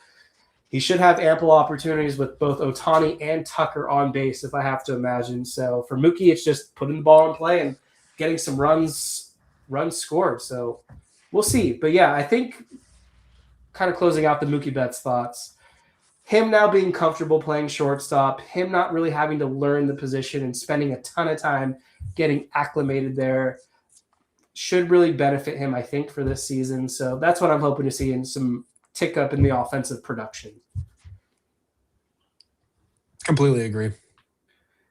he should have ample opportunities with both Ohtani and Tucker on base, if I have to imagine. So for Mookie, it's just putting the ball in play and getting some runs scored. So we'll see. But yeah, I think kind of closing out the Mookie Betts thoughts, him now being comfortable playing shortstop, him not really having to learn the position and spending a ton of time getting acclimated there should really benefit him, I think, for this season. So that's what I'm hoping to see in some tick up in the offensive production. completely agree.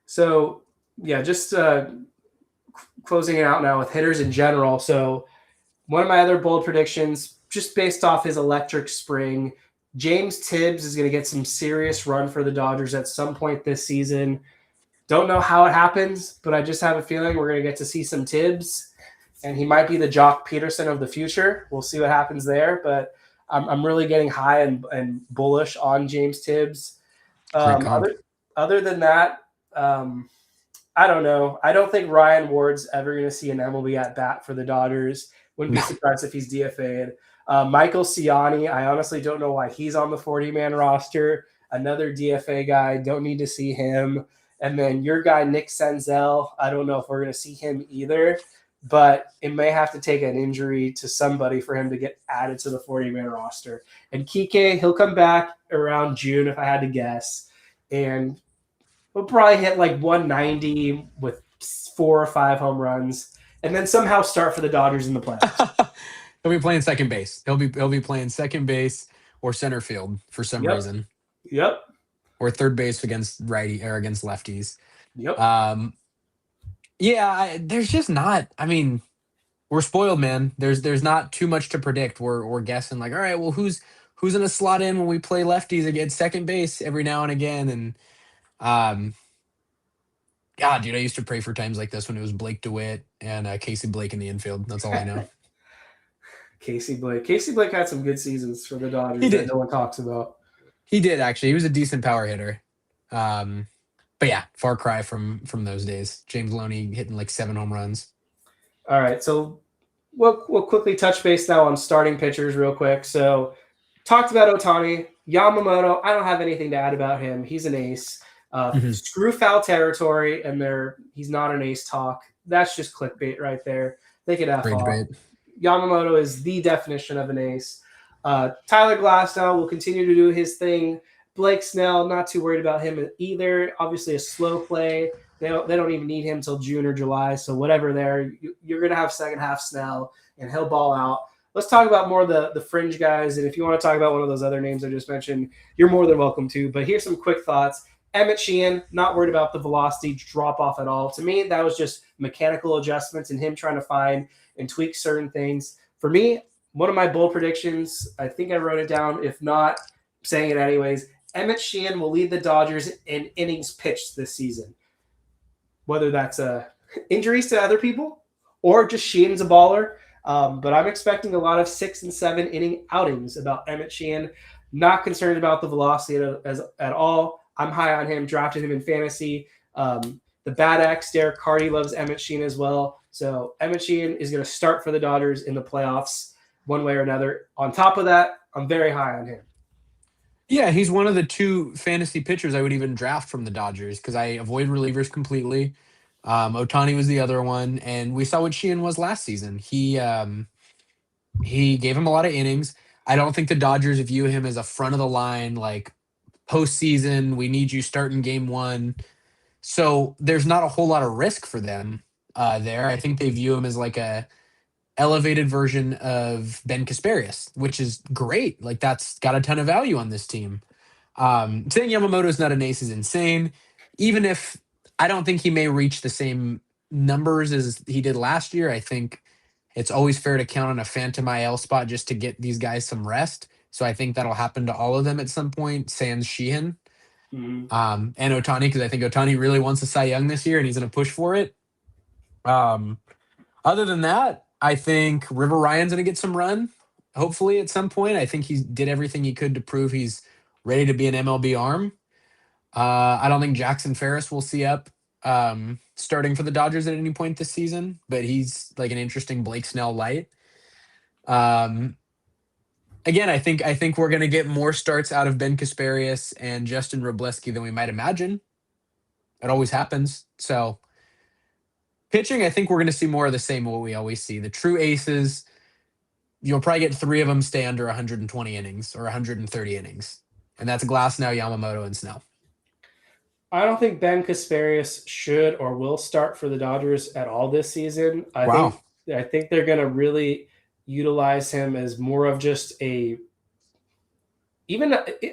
So yeah, just closing it out now with hitters in general. So one of my other bold predictions, just based off his electric spring, James Tibbs is going to get some serious run for the Dodgers at some point this season. Don't know how it happens, but I just have a feeling we're going to get to see some Tibbs, and he might be the Jock Peterson of the future. We'll see what happens there, but I'm really getting high and bullish on James Tibbs. Other than that, I don't know. I don't think Ryan Ward's ever going to see an MLB at bat for the Dodgers. Wouldn't be surprised if he's DFA'd. Michael Ciani, I honestly don't know why he's on the 40-man roster. Another DFA guy, don't need to see him. And then your guy, Nick Senzel, I don't know if we're going to see him either, but it may have to take an injury to somebody for him to get added to the 40-man roster. And Kike, he'll come back around June if I had to guess. And we'll probably hit like 190 with 4 or 5 home runs, and then somehow start for the Dodgers in the playoffs. He'll be playing second base. He'll be playing second base or center field for some reason. Yep. Or third base against righty or against lefties. Yep. There's just not. I mean, we're spoiled, man. There's not too much to predict. We're guessing like, all right, well, who's gonna slot in when we play lefties against second base every now and again, and God, dude, I used to pray for times like this when it was Blake DeWitt and Casey Blake in the infield. That's all I know. Casey Blake had some good seasons for the Dodgers that no one talks about. He did, actually. He was a decent power hitter. But yeah, far cry from those days. James Loney hitting like 7 home runs. All right, so we'll quickly touch base now on starting pitchers real quick. So talked about Ohtani. Yamamoto, I don't have anything to add about him. He's an ace. Screw foul territory, and he's not an ace talk. That's just clickbait right there. They could have Yamamoto is the definition of an ace. Tyler Glasnow will continue to do his thing. Blake Snell, not too worried about him either. Obviously a slow play. They don't even need him till June or July. So whatever there, you're going to have second half Snell, and he'll ball out. Let's talk about more of the fringe guys. And if you want to talk about one of those other names I just mentioned, you're more than welcome to. But here's some quick thoughts. Emmett Sheehan, not worried about the velocity drop off at all. To me, that was just mechanical adjustments and him trying to find and tweak certain things. For me, one of my bold predictions, I think I wrote it down. If not, I'm saying it anyways. Emmett Sheehan will lead the Dodgers in innings pitched this season. Whether that's injuries to other people or just Sheehan's a baller. But I'm expecting a lot of 6 and 7 inning outings about Emmett Sheehan. Not concerned about the velocity at all. I'm high on him, drafted him in fantasy. The Bad Axe, Derek Carty, loves Emmett Sheehan as well. So Emmett Sheehan is going to start for the Dodgers in the playoffs one way or another. On top of that, I'm very high on him. Yeah, he's one of the 2 fantasy pitchers I would even draft from the Dodgers because I avoid relievers completely. Ohtani was the other one, and we saw what Sheehan was last season. He gave him a lot of innings. I don't think the Dodgers view him as a front of the line, like postseason, we need you starting game 1. So there's not a whole lot of risk for them there. I think they view him as like a elevated version of Ben Kasparius, which is great. Like that's got a ton of value on this team. Saying Yamamoto's not an ace is insane. Even if I don't think he may reach the same numbers as he did last year, I think it's always fair to count on a phantom IL spot just to get these guys some rest. So I think that'll happen to all of them at some point, sans Sheehan. And Ohtani, because I think Ohtani really wants a Cy Young this year and he's going to push for it. Other than that, I think River Ryan's going to get some run, hopefully at some point. I think he did everything he could to prove he's ready to be an MLB arm. I don't think Jackson Ferris will see up starting for the Dodgers at any point this season, but he's like an interesting Blake Snell light. Again, I think we're going to get more starts out of Ben Kasparius and Justin Robleski than we might imagine. It always happens. So pitching, I think we're going to see more of the same what we always see. The true aces, you'll probably get 3 of them stay under 120 innings or 130 innings. And that's Glasnow, Yamamoto, and Snell. I don't think Ben Kasparius should or will start for the Dodgers at all this season. I think they're going to really utilize him as more of just a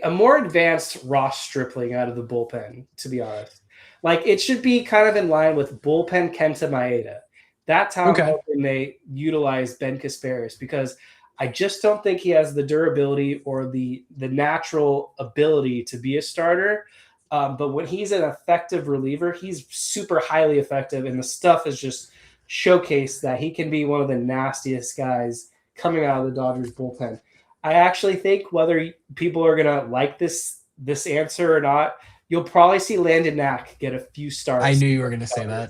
more advanced Ross Stripling out of the bullpen, to be honest. Like it should be kind of in line with bullpen Kenta Maeda. That's how they utilize Ben Kasparius, because I just don't think he has the durability or the natural ability to be a starter. But when he's an effective reliever, he's super highly effective, and the stuff is just showcased that he can be one of the nastiest guys coming out of the Dodgers bullpen. I actually think whether people are going to like this answer or not, you'll probably see Landon Knack get a few starts. I knew you were going to say that.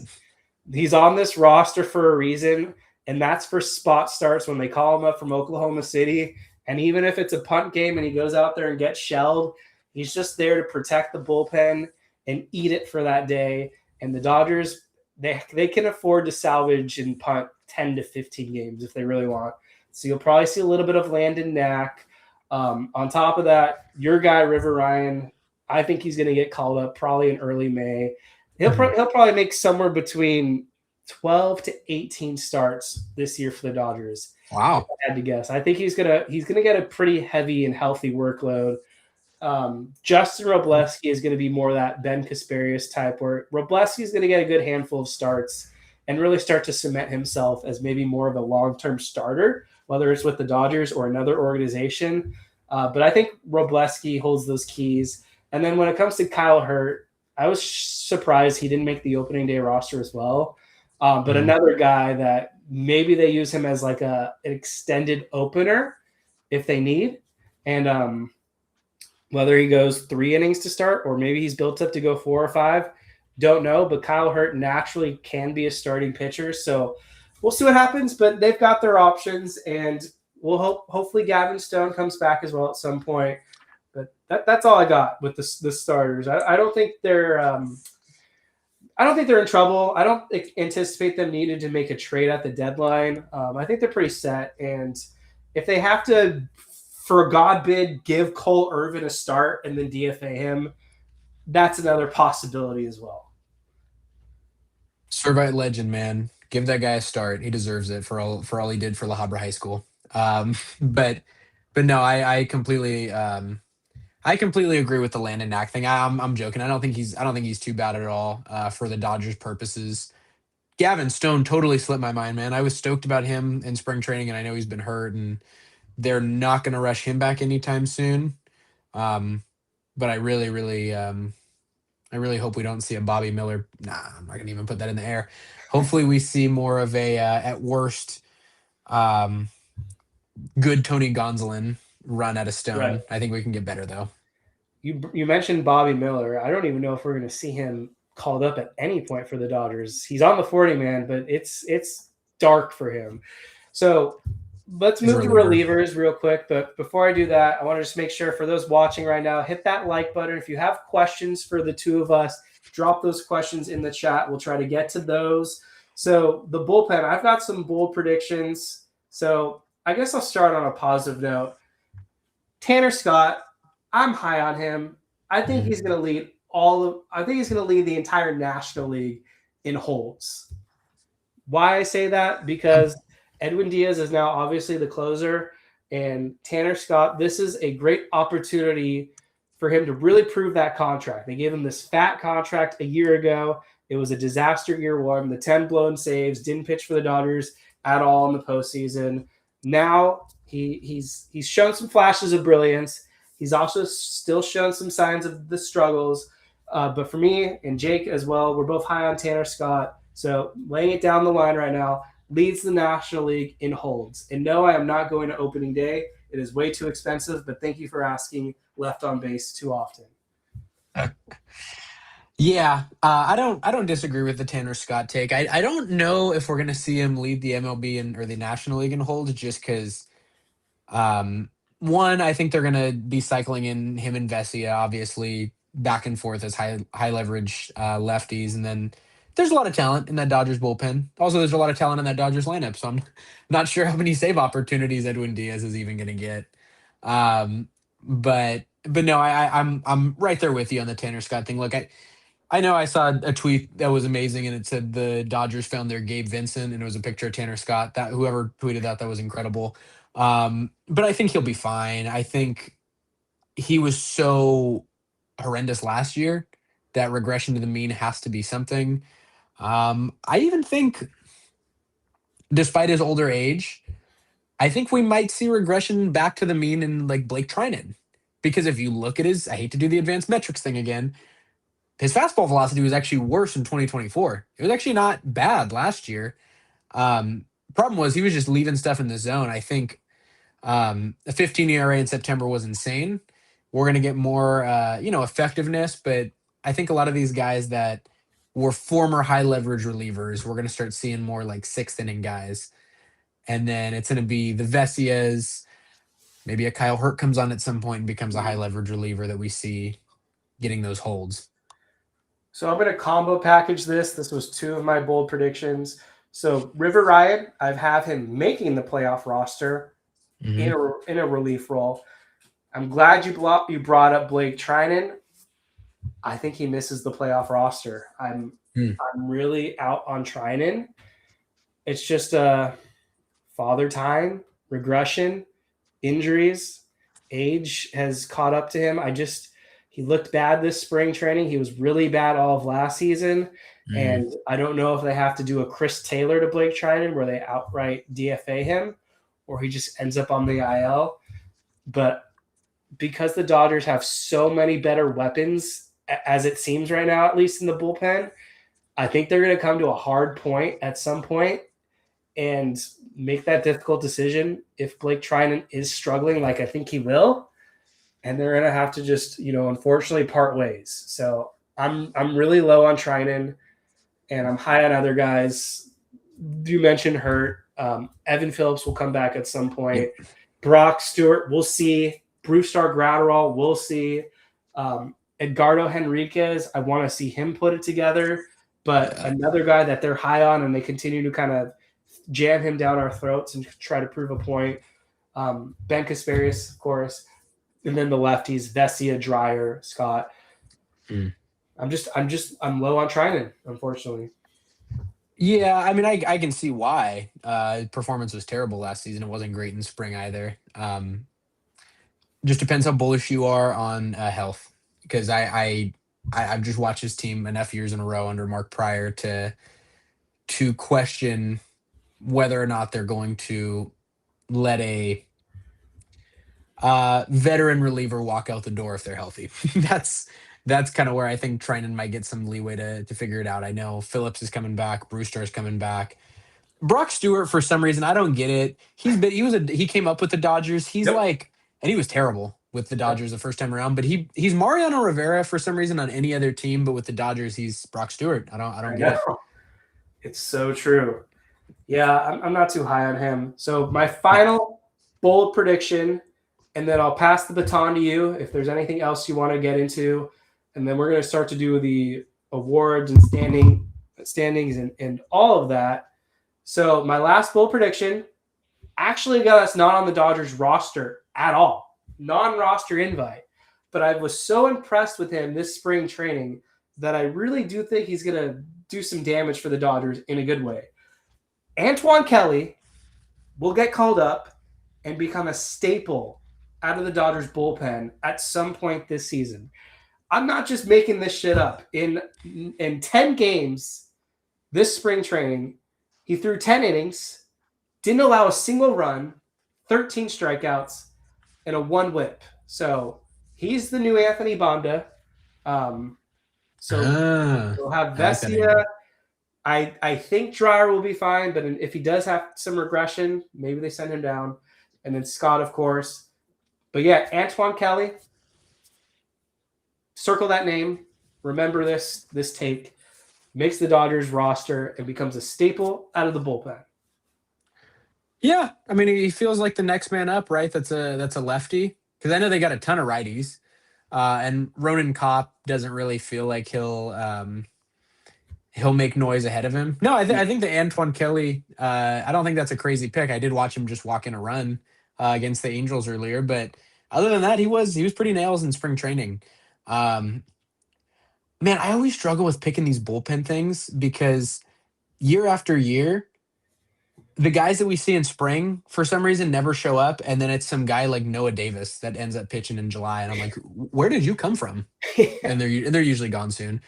He's on this roster for a reason, and that's for spot starts when they call him up from Oklahoma City. And even if it's a punt game and he goes out there and gets shelled, he's just there to protect the bullpen and eat it for that day. And the Dodgers, they can afford to salvage and punt 10 to 15 games if they really want. So you'll probably see a little bit of Landon Knack. On top of that, your guy, River Ryan, I think he's going to get called up probably in early May. He'll probably make somewhere between 12 to 18 starts this year for the Dodgers. Wow. I had to guess. I think he's gonna get a pretty heavy and healthy workload. Justin Robleski is going to be more of that Ben Kasparius type, where Robleski is going to get a good handful of starts and really start to cement himself as maybe more of a long-term starter, whether it's with the Dodgers or another organization. But I think Robleski holds those keys. And then when it comes to Kyle Hurt, I was surprised he didn't make the opening day roster as well. But another guy that maybe they use him as like an extended opener if they need. And whether he goes 3 innings to start or maybe he's built up to go 4 or 5, don't know. But Kyle Hurt naturally can be a starting pitcher. So we'll see what happens. But they've got their options, and we'll hopefully Gavin Stone comes back as well at some point. But that's all I got with the starters. I don't think they're in trouble. I don't anticipate them needing to make a trade at the deadline. I think they're pretty set. And if they have to, for a God bid, give Cole Irvin a start and then DFA him, that's another possibility as well. Servite legend, man. Give that guy a start. He deserves it for all he did for La Habra High School. But no, I completely I completely agree with the Landon Knack thing. I'm joking. I don't think he's too bad at all for the Dodgers purposes. Gavin Stone totally slipped my mind, man. I was stoked about him in spring training, and I know he's been hurt, and they're not going to rush him back anytime soon. Um, but I really hope we don't see a Bobby Miller. Nah, I'm not going to even put that in the air. Hopefully, we see more of a at worst um, good Tony Gonsolin run at a Right. Stone. I think we can get better though. You mentioned Bobby Miller. I don't even know if we're going to see him called up at any point for the Dodgers. He's on the 40 man, but it's dark for him. So let's He's a move to reliever. relievers real quick. But before I do that, I want to just make sure for those watching right now, hit that like button. If you have questions for the two of us, drop those questions in the chat. We'll try to get to those. So the bullpen, I've got some bold predictions. So I guess I'll start on a positive note. Tanner Scott, I'm high on him. I think he's going to lead the entire National League in holds. Why I say that? Because Edwin Diaz is now obviously the closer, and Tanner Scott, this is a great opportunity for him to really prove that contract. They gave him this fat contract a year ago. It was a disaster year one. The 10 blown saves, didn't pitch for the Dodgers at all in the postseason. Now he's shown some flashes of brilliance. He's also still shown some signs of the struggles. But for me and Jake as well, we're both high on Tanner Scott. So laying it down the line right now, leads the National League in holds. And no, I am not going to opening day. It is way too expensive, but thank you for asking left on base too often. Yeah, I don't disagree with the Tanner Scott take. I don't know if we're gonna see him lead the MLB or the National League in holds just because um, one, I think they're gonna be cycling in him and Vesia, obviously back and forth as high leverage lefties, and then there's a lot of talent in that Dodgers bullpen. Also, there's a lot of talent in that Dodgers lineup, so I'm not sure how many save opportunities Edwin Diaz is even gonna get. But no, I'm right there with you on the Tanner Scott thing. Look, I know I saw a tweet that was amazing, and it said the Dodgers found their Gabe Vincent, and it was a picture of Tanner Scott. That whoever tweeted that was incredible. But I think he'll be fine. I think he was so horrendous last year that regression to the mean has to be something. I even think, despite his older age, I think we might see regression back to the mean in like Blake Trinan, because if you look at I hate to do the advanced metrics thing again, his fastball velocity was actually worse in 2024. It was actually not bad last year. Problem was he was just leaving stuff in the zone. I think a 15 ERA in September was insane. We're going to get more, effectiveness, but I think a lot of these guys that were former high leverage relievers, we're going to start seeing more like sixth inning guys. And then it's going to be the Vesias. Maybe a Kyle Hurt comes on at some point and becomes a high leverage reliever that we see getting those holds. So I'm going to combo package this. This was two of my bold predictions. So River Ryan, I have him making the playoff roster in a relief role. I'm glad you brought up Blake Trinan. I think he misses the playoff roster. I'm really out on Trinan. It's just father time, regression, injuries, age has caught up to him. He looked bad this spring training. He was really bad all of last season. And I don't know if they have to do a Chris Taylor to Blake Trinan where they outright DFA him or he just ends up on the IL. But because the Dodgers have so many better weapons, as it seems right now, at least in the bullpen, I think they're going to come to a hard point at some point and make that difficult decision if Blake Trinan is struggling like I think he will. And they're going to have to just, unfortunately part ways. So I'm really low on Trinan and I'm high on other guys. You mentioned Hurt. Evan Phillips will come back at some point. Yep. Brock Stewart, we'll see. Brusdar Graterol, we'll see. Edgardo Henriquez, I want to see him put it together. But another guy that they're high on and they continue to kind of jam him down our throats and try to prove a point. Ben Kasparius, of course. And then the lefties, Vesia, Dreyer, Scott. I'm low on Trinan, unfortunately. Yeah, I mean, I can see why. Performance was terrible last season. It wasn't great in spring either. Just depends how bullish you are on health. Because I've just watched this team enough years in a row under Mark Pryor to question whether or not they're going to let a veteran reliever walk out the door if they're healthy. That's kind of where I think Trinan might get some leeway to figure it out. I know Phillips is coming back, Brewster is coming back. Brock Stewart, for some reason, I don't get it. He came up with the Dodgers. He's Yep. like, and he was terrible with the Dodgers the first time around. But he's Mariano Rivera for some reason on any other team, but with the Dodgers, he's Brock Stewart. I don't get it. It's so true. Yeah, I'm not too high on him. So my final bold prediction, and then I'll pass the baton to you if there's anything else you want to get into, and then we're going to start to do the awards and standings and all of that. So my last bold prediction actually got us not on the Dodgers roster at all, non-roster invite. But I was so impressed with him this spring training that I really do think he's going to do some damage for the Dodgers in a good way. Antoine Kelly will get called up and become a staple out of the Dodgers bullpen at some point this season. I'm not just making this shit up. In 10 games this spring training, he threw 10 innings, didn't allow a single run, 13 strikeouts, and a 1 whip. So he's the new Anthony Banda. We'll have Vesia. I think Dreyer will be fine, but if he does have some regression, maybe they send him down. And then Scott, of course. But yeah, Antoine Kelly, circle that name. Remember this take. Makes the Dodgers roster and becomes a staple out of the bullpen. Yeah, I mean, he feels like the next man up, right? That's a lefty, because I know they got a ton of righties, and Ronan Kopp doesn't really feel like he'll make noise ahead of him. No, I think the Antoine Kelly. I don't think that's a crazy pick. I did watch him just walk in a run against the Angels earlier, but other than that, he was pretty nails in spring training. Man, I always struggle with picking these bullpen things because year after year, the guys that we see in spring for some reason never show up, and then it's some guy like Noah Davis that ends up pitching in July, and I'm like, where did you come from? And they're usually gone soon.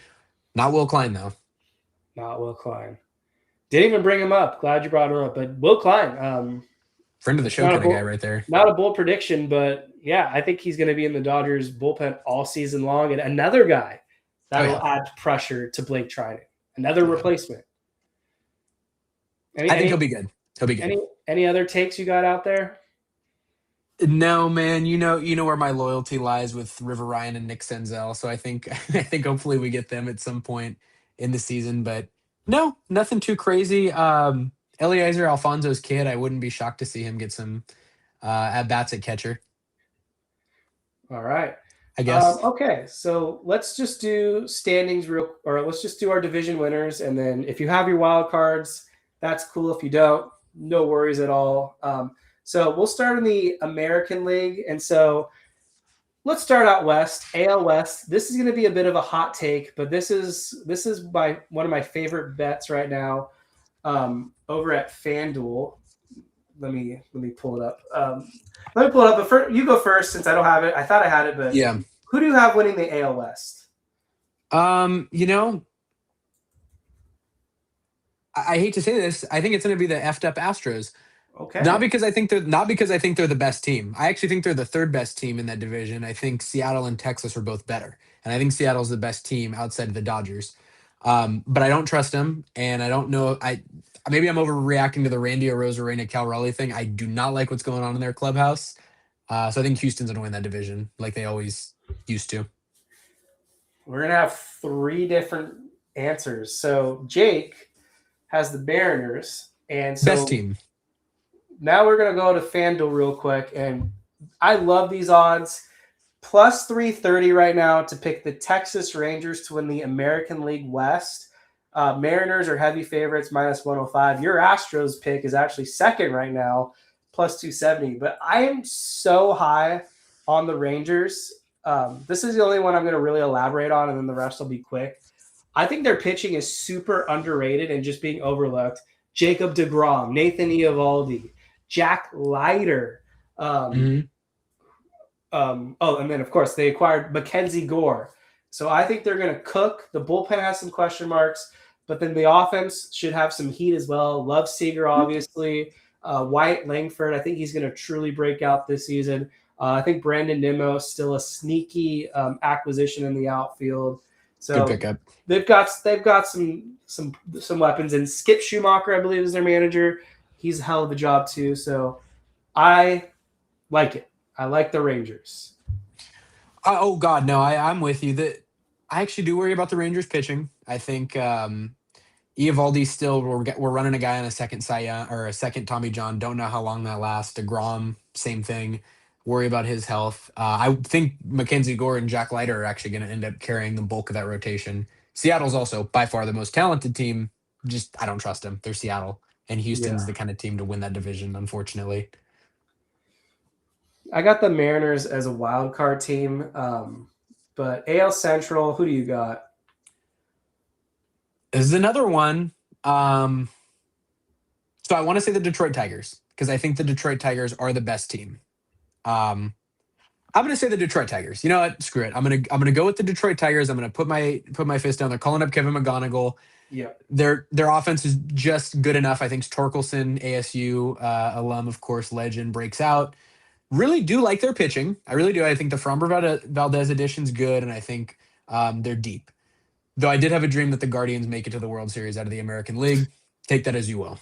Not Will Klein though. Not Will Klein. Didn't even bring him up. Glad you brought him up. But Will Klein, friend of the show kind of guy right there. Not a bold prediction, but yeah, I think he's going to be in the Dodgers bullpen all season long. And another guy that will add pressure to Blake Trinan. Another replacement. I think he'll be good. He'll be good. Any other takes you got out there? No, man. You know where my loyalty lies with River Ryan and Nick Senzel. So I think hopefully we get them at some point in the season. But no, nothing too crazy. Eliezer Alfonso's kid. I wouldn't be shocked to see him get some at bats at catcher. All right. I guess. Okay, so let's just do standings let's just do our division winners, and then if you have your wild cards, that's cool. If you don't, no worries at all. So we'll start in the American League, and so let's start out West, AL West. This is going to be a bit of a hot take, but this is one of my favorite bets right now. Over at Fanduel. Let me pull it up. But you go first since I don't have it. I thought I had it, but yeah. Who do you have winning the AL West? I hate to say this. I think it's going to be the effed up Astros. Okay. Not because I think they're the best team. I actually think they're the third best team in that division. I think Seattle and Texas are both better, and I think Seattle's the best team outside of the Dodgers. But I don't trust them, and I don't know. Maybe I'm overreacting to the Randy Arozarena Cal Raleigh thing. I do not like what's going on in their clubhouse. So I think Houston's going to win that division like they always used to. We're going to have 3 different answers. So Jake has the Mariners, and so best team. Now we're going to go to FanDuel real quick, and I love these odds. Plus 330 right now to pick the Texas Rangers to win the American League West. Mariners are heavy favorites, minus 105. Your Astros pick is actually second right now, plus 270. But I am so high on the Rangers. This is the only one I'm going to really elaborate on, and then the rest will be quick. I think their pitching is super underrated and just being overlooked. Jacob deGrom, Nathan Eovaldi, Jack Leiter. And then of course they acquired Mackenzie Gore. So I think they're going to cook. The bullpen has some question marks, but then the offense should have some heat as well. Love Seager, obviously. Wyatt Langford, I think he's going to truly break out this season. I think Brandon Nimmo still a sneaky acquisition in the outfield. Good So pickup. they've got some weapons, and Skip Schumacher, I believe, is their manager. He's a hell of a job too. So I like it. I like the Rangers. Oh God, no, I'm with you. I actually do worry about the Rangers pitching. I think Eovaldi still we're running a guy on a second Cy Young or a second Tommy John. Don't know how long that lasts. DeGrom, same thing. Worry about his health. I think Mackenzie Gore and Jack Leiter are actually going to end up carrying the bulk of that rotation. Seattle's also by far the most talented team. Just I don't trust them. They're Seattle, and Houston's Yeah. the kind of team to win that division. Unfortunately. I got the Mariners as a wild card team, but AL Central, who do you got? This is another one. So I want to say the Detroit Tigers because I think the Detroit Tigers are the best team. Um, I'm going to say the Detroit Tigers. You know what? Screw it. I'm gonna go with the Detroit Tigers. I'm going to put my fist down. They're calling up Kevin McGonigal. Yeah. Their offense is just good enough. I think Torkelson, ASU alum, of course, legend, breaks out. Really do like their pitching. I really do. I think the Framber Valdez addition's good, and I think they're deep. Though I did have a dream that the Guardians make it to the World Series out of the American League. Take that as you will.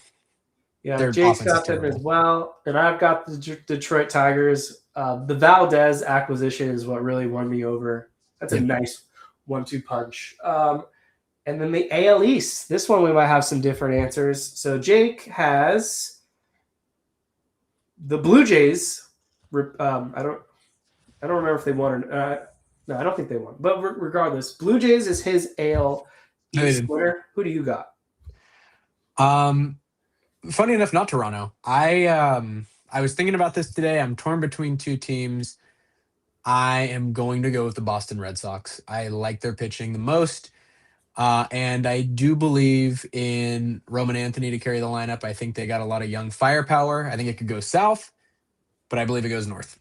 Yeah, Their Jake's offense is got them as terrible. well, and I've got the Detroit Tigers. The Valdez acquisition is what really won me over. That's a Yep. nice 1-2 punch. And then the AL East. This one we might have some different answers. So Jake has the Blue Jays. I don't remember if they won or no, I don't think they won. But regardless, Blue Jays is his AL No, they East didn't. winner. Who do you got? Funny enough, not Toronto. I was thinking about this today. I'm torn between two teams. I am going to go with the Boston Red Sox. I like their pitching the most. And I do believe in Roman Anthony to carry the lineup. I think they got a lot of young firepower. I think it could go south, but I believe it goes north.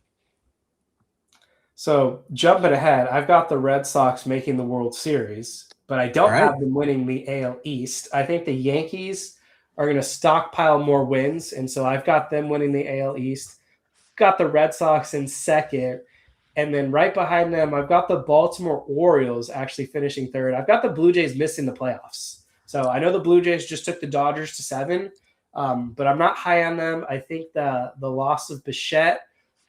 So jumping ahead, I've got the Red Sox making the World Series, but I All don't right. have them winning the AL East. I think the Yankees are going to stockpile more wins, and so I've got them winning the AL East. Got the Red Sox in second, and then right behind them, I've got the Baltimore Orioles actually finishing third. I've got the Blue Jays missing the playoffs. So I know the Blue Jays just took the Dodgers to 7, but I'm not high on them. I think the loss of Bichette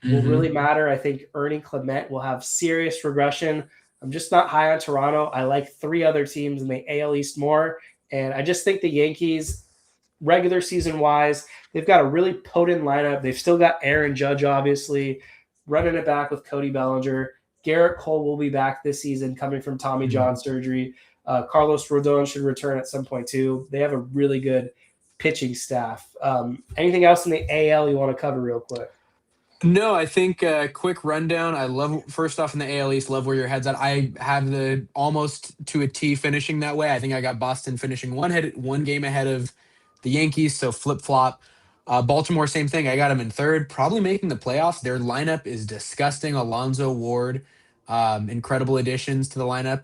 will really matter. I think Ernie Clement will have serious regression. I'm just not high on Toronto. I like 3 other teams in the AL East more, and I just think the Yankees, regular season wise, they've got a really potent lineup. They've still got Aaron Judge, obviously, running it back with Cody Bellinger. Garrett Cole will be back this season, coming from Tommy John surgery. Carlos Rodon should return at some point too. They have a really good pitching staff. Anything else in the AL you want to cover real quick? No, I think quick rundown. I love first off in the AL East, love where your head's at. I have the almost to a T finishing that way. I think I got Boston finishing one game ahead of the Yankees, so flip flop. Baltimore, same thing. I got them in third, probably making the playoffs. Their lineup is disgusting. Alonzo Ward, incredible additions to the lineup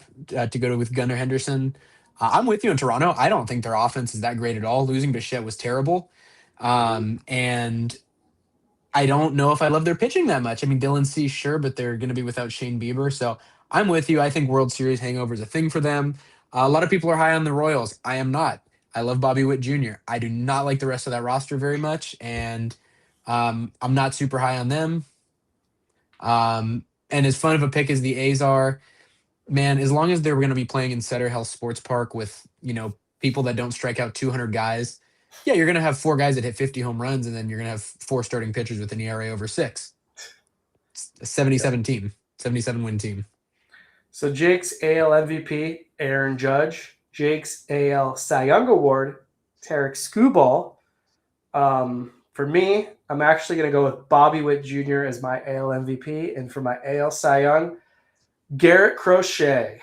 to go with Gunnar Henderson. I'm with you in Toronto. I don't think their offense is that great at all. Losing Bichette was terrible, and I don't know if I love their pitching that much. I mean, Dylan C, sure, but they're going to be without Shane Bieber. So I'm with you. I think World Series hangover is a thing for them. A lot of people are high on the Royals. I am not. I love Bobby Witt Jr. I do not like the rest of that roster very much, and I'm not super high on them. And as fun of a pick as the A's are, man, as long as they're going to be playing in Sutter Health Sports Park with people that don't strike out 200 guys, yeah, you're going to have 4 guys that hit 50 home runs, and then you're going to have 4 starting pitchers with an ERA over 6. It's a 77 win team. So Jake's AL MVP, Aaron Judge. Jake's AL Cy Young Award, Tarek Skubal. For me, I'm actually going to go with Bobby Witt Jr. as my AL MVP. And for my AL Cy Young, Garrett Crochet.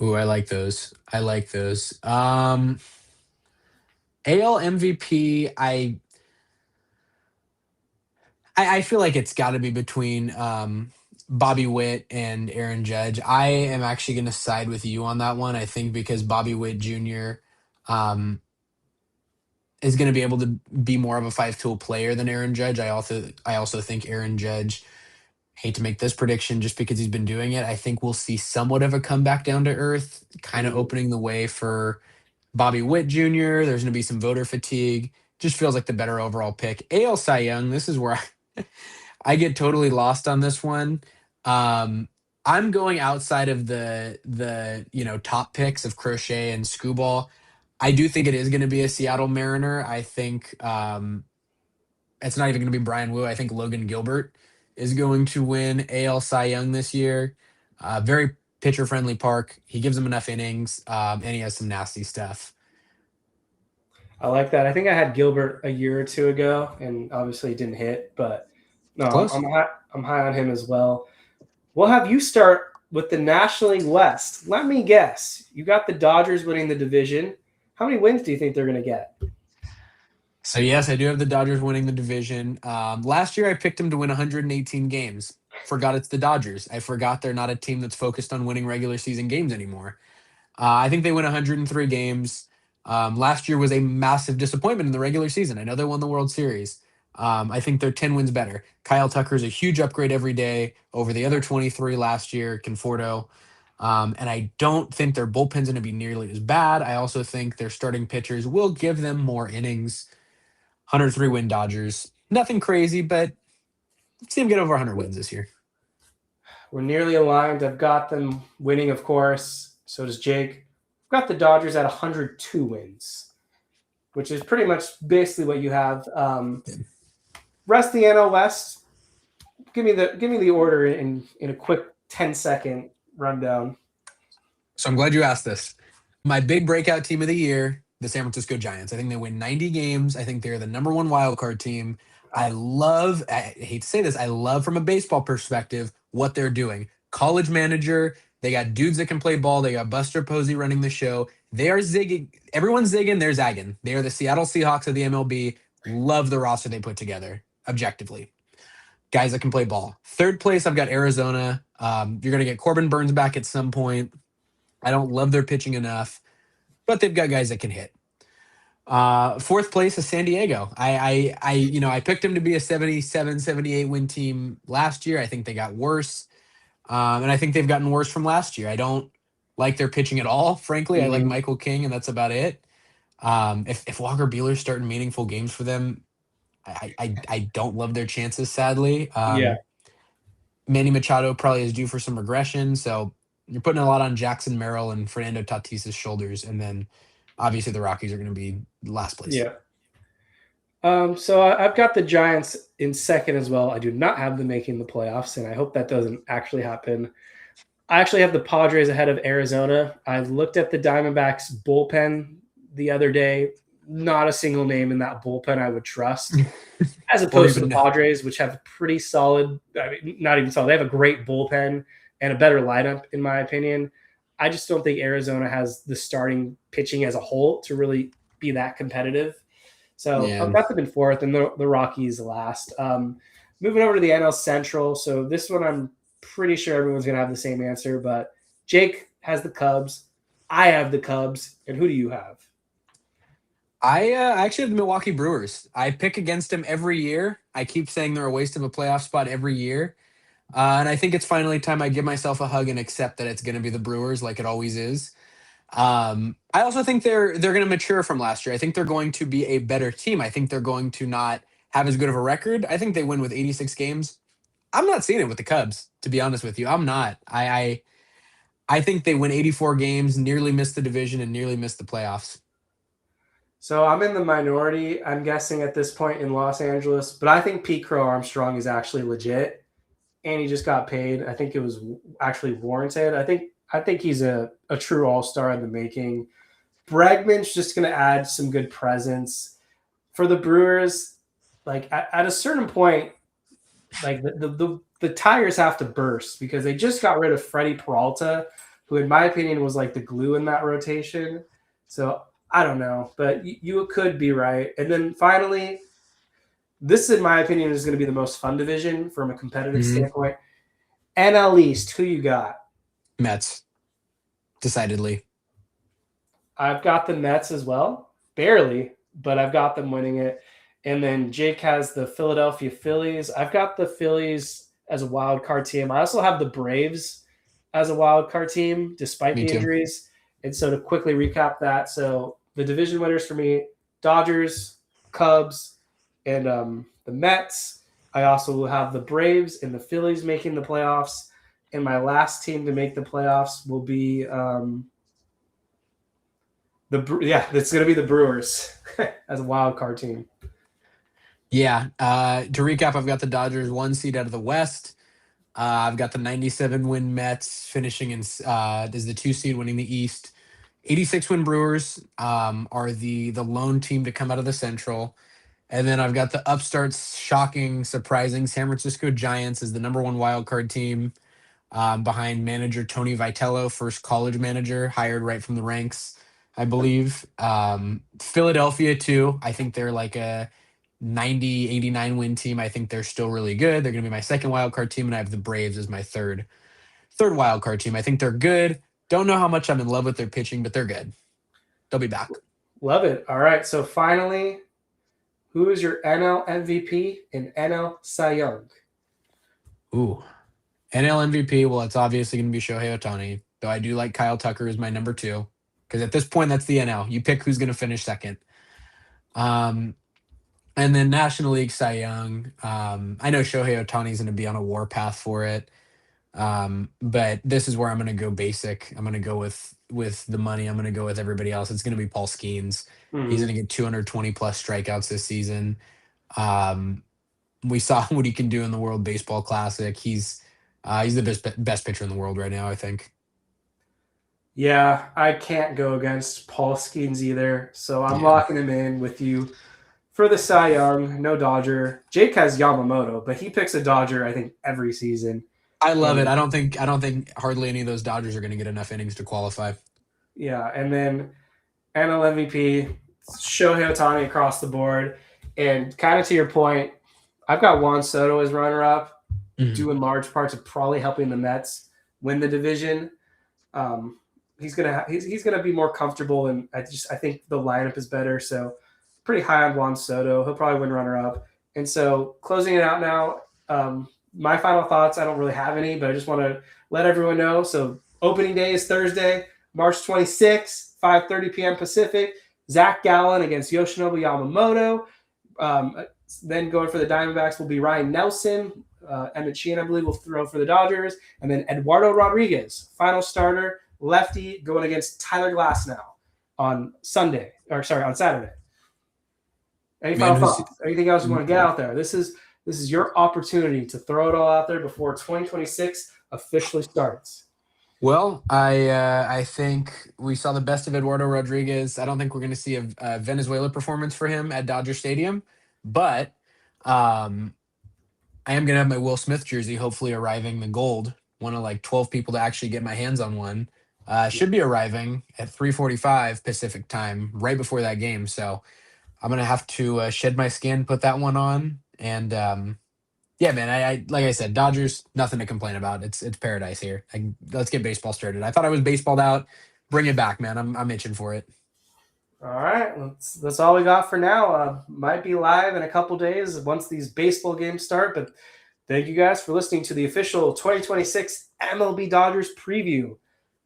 Ooh, I like those. AL MVP, I feel like it's got to be between Bobby Witt and Aaron Judge. I am actually going to side with you on that one. I think because Bobby Witt Jr. Um, is going to be able to be more of a five-tool player than Aaron Judge. I also think Aaron Judge, hate to make this prediction just because he's been doing it. I think we'll see somewhat of a comeback down to earth, kind of Ooh. opening the way for Bobby Witt Jr. There's going to be some voter fatigue. Just feels like the better overall pick. AL Cy Young, this is where I get totally lost on this one. Um, I'm going outside of the top picks of Crochet and Scooball. I do think it is going to be a Seattle Mariner. I think it's not even going to be Brian Wu. I think Logan Gilbert is going to win AL Cy Young this year. Very pitcher friendly park. He gives them enough innings, and he has some nasty stuff. I like that. I think I had Gilbert a year or two ago, and obviously he didn't hit, but no, Close. I'm high on him as well. We'll have you start with the National League West. Let me guess. You got the Dodgers winning the division. How many wins do you think they're going to get? So yes, I do have the Dodgers winning the division. Last year, I picked them to win 118 games. Forgot it's the Dodgers. I forgot they're not a team that's focused on winning regular season games anymore. I think they win 103 games. Last year was a massive disappointment in the regular season. I know they won the World Series. I think they're 10 wins better. Kyle Tucker's a huge upgrade every day over the other 23 last year, Conforto. And I don't think their bullpen's going to be nearly as bad. I also think their starting pitchers will give them more innings. 103 win Dodgers. Nothing crazy, but see them get over 100 wins this year. We're nearly aligned. I've got them winning, of course. So does Jake. I've got the Dodgers at 102 wins, which is pretty much basically what you have. Rest of the NL West. Give me the order in a quick 10-second rundown. So I'm glad you asked this. My big breakout team of the year, the San Francisco Giants. I think they win 90 games. I think they're the number one wild card team. I hate to say this, I love from a baseball perspective what they're doing. College manager, they got dudes that can play ball. They got Buster Posey running the show. They are zigging. Everyone's zigging, they're zagging. They are the Seattle Seahawks of the MLB. Love the roster they put together, objectively. Guys that can play ball. Third place, I've got Arizona. You're going to get Corbin Burns back at some point. I don't love their pitching enough, but they've got guys that can hit. Fourth place is San Diego. I picked them to be a 77, 78 win team last year. I think they got worse. And I think they've gotten worse from last year. I don't like their pitching at all, frankly. I like Michael King, and that's about it. If Walker Buehler's starting meaningful games for them, I don't love their chances, sadly. Yeah. Manny Machado probably is due for some regression, so you're putting a lot on Jackson Merrill and Fernando Tatis's shoulders, and then obviously the Rockies are going to be last place. Yeah. So I've got the Giants in second as well. I do not have them making the playoffs, and I hope that doesn't actually happen. I actually have the Padres ahead of Arizona. I looked at the Diamondbacks bullpen the other day. Not a single name in that bullpen I would trust, as opposed to the Padres, which have a pretty solid, not even solid. They have a great bullpen and a better lineup, in my opinion. I just don't think Arizona has the starting pitching as a whole to really be that competitive. So I've got them in fourth, and the Rockies last. Moving over to the NL Central. So this one, I'm pretty sure everyone's going to have the same answer, but Jake has the Cubs. I have the Cubs. And who do you have? I actually have the Milwaukee Brewers. I pick against them every year. I keep saying they're a waste of a playoff spot every year. And I think it's finally time I give myself a hug and accept that it's going to be the Brewers like it always is. I also think they're going to mature from last year. I think they're going to be a better team. I think they're going to not have as good of a record. I think they win with 86 games. I'm not seeing it with the Cubs, to be honest with you. I'm not. I think they win 84 games, nearly miss the division, and nearly miss the playoffs. So I'm in the minority, I'm guessing, at this point in Los Angeles, but I think Pete Crow Armstrong is actually legit, and he just got paid. I think it was actually warranted. I think he's a true all-star in the making. Bregman's just going to add some good presence. For the Brewers, like at a certain point, like the tires have to burst because they just got rid of Freddie Peralta, who in my opinion was like the glue in that rotation. So I don't know, but you could be right. And then finally, This, in my opinion, is going to be the most fun division from a competitive Mhm. standpoint. NL East, who you got? Mets, decidedly. I've got the Mets as well, barely, but I've got them winning it. And then Jake has the Philadelphia Phillies. I've got the Phillies as a wild card team. I also have the Braves as a wild card team, despite Me the too. injuries. And so to quickly recap that, so the division winners for me, Dodgers, Cubs, and the Mets. I also will have the Braves and the Phillies making the playoffs. And my last team to make the playoffs will be it's going to be the Brewers as a wild card team. Yeah. To recap, I've got the Dodgers 1 seed out of the West. I've got the 97 win Mets finishing in as the 2 seed winning the East. 86 win Brewers are the lone team to come out of the Central. And then I've got the upstarts, shocking, surprising San Francisco Giants as the #1 wild card team, behind manager Tony Vitello, first college manager hired right from the ranks, I believe. Philadelphia too. I think they're like a 90, 89 win team. I think they're still really good. They're going to be my second wild card team, and I have the Braves as my third wild card team. I think they're good. Don't know how much I'm in love with their pitching, but they're good. They'll be back. Love it. All right. So finally, who is your NL MVP and NL Cy Young? Ooh. NL MVP, well, it's obviously going to be Shohei Ohtani, though I do like Kyle Tucker as my #2, because at this point, that's the NL. You pick who's going to finish second. And then National League Cy Young. I know Shohei Ohtani is going to be on a warpath for it, but this is where I'm going to go basic. I'm going to go with the money. I'm going to go with everybody else. It's going to be Paul Skeens. He's going to get 220 plus strikeouts this season. We saw what he can do in the World Baseball Classic. He's the best pitcher in the world right now, I think. Yeah, I can't go against Paul Skeens either. So I'm Yeah. locking him in with you for the Cy Young. No Dodger. Jake has Yamamoto, but he picks a Dodger, I think, every season. I love it. I don't think hardly any of those Dodgers are going to get enough innings to qualify. Yeah, and then NL MVP, Shohei Ohtani across the board. And kind of to your point, I've got Juan Soto as runner-up, due in large part to probably helping the Mets win the division. He's gonna be more comfortable, and I think the lineup is better. So pretty high on Juan Soto. He'll probably win runner-up. And so closing it out now, my final thoughts, I don't really have any, but I just want to let everyone know. So opening day is Thursday, March 26th, 5:30 p.m. Pacific. Zach Gallen against Yoshinobu Yamamoto. Then going for the Diamondbacks will be Ryan Nelson. Emmett Sheehan, I believe, will throw for the Dodgers. And then Eduardo Rodriguez, final starter, lefty, going against Tyler Glasnow on Saturday. Any final thoughts? Anything else you want to get out there? This is your opportunity to throw it all out there before 2026 officially starts. Well, I think we saw the best of Eduardo Rodriguez. I don't think we're going to see a Venezuela performance for him at Dodger Stadium, but I am going to have my Will Smith jersey hopefully arriving the gold. One of like 12 people to actually get my hands on one. Should be arriving at 3:45 Pacific time right before that game. So I'm going to have to shed my skin, put that one on. And yeah, man, I like I said, Dodgers, nothing to complain about. It's paradise here. Let's get baseball started. I thought I was baseballed out. Bring it back, man. I'm itching for it. All right, that's all we got for now. Might be live in a couple days once these baseball games start. But thank you guys for listening to the official 2026 MLB Dodgers preview.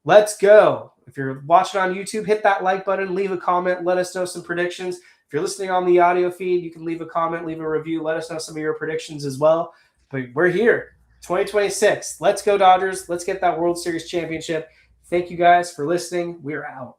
Let's go. If you're watching on YouTube, hit that like button, leave a comment, let us know some predictions. If you're listening on the audio feed, you can leave a comment, leave a review, let us know some of your predictions as well. But we're here, 2026. Let's go, Dodgers. Let's get that World Series championship. Thank you guys for listening. We're out.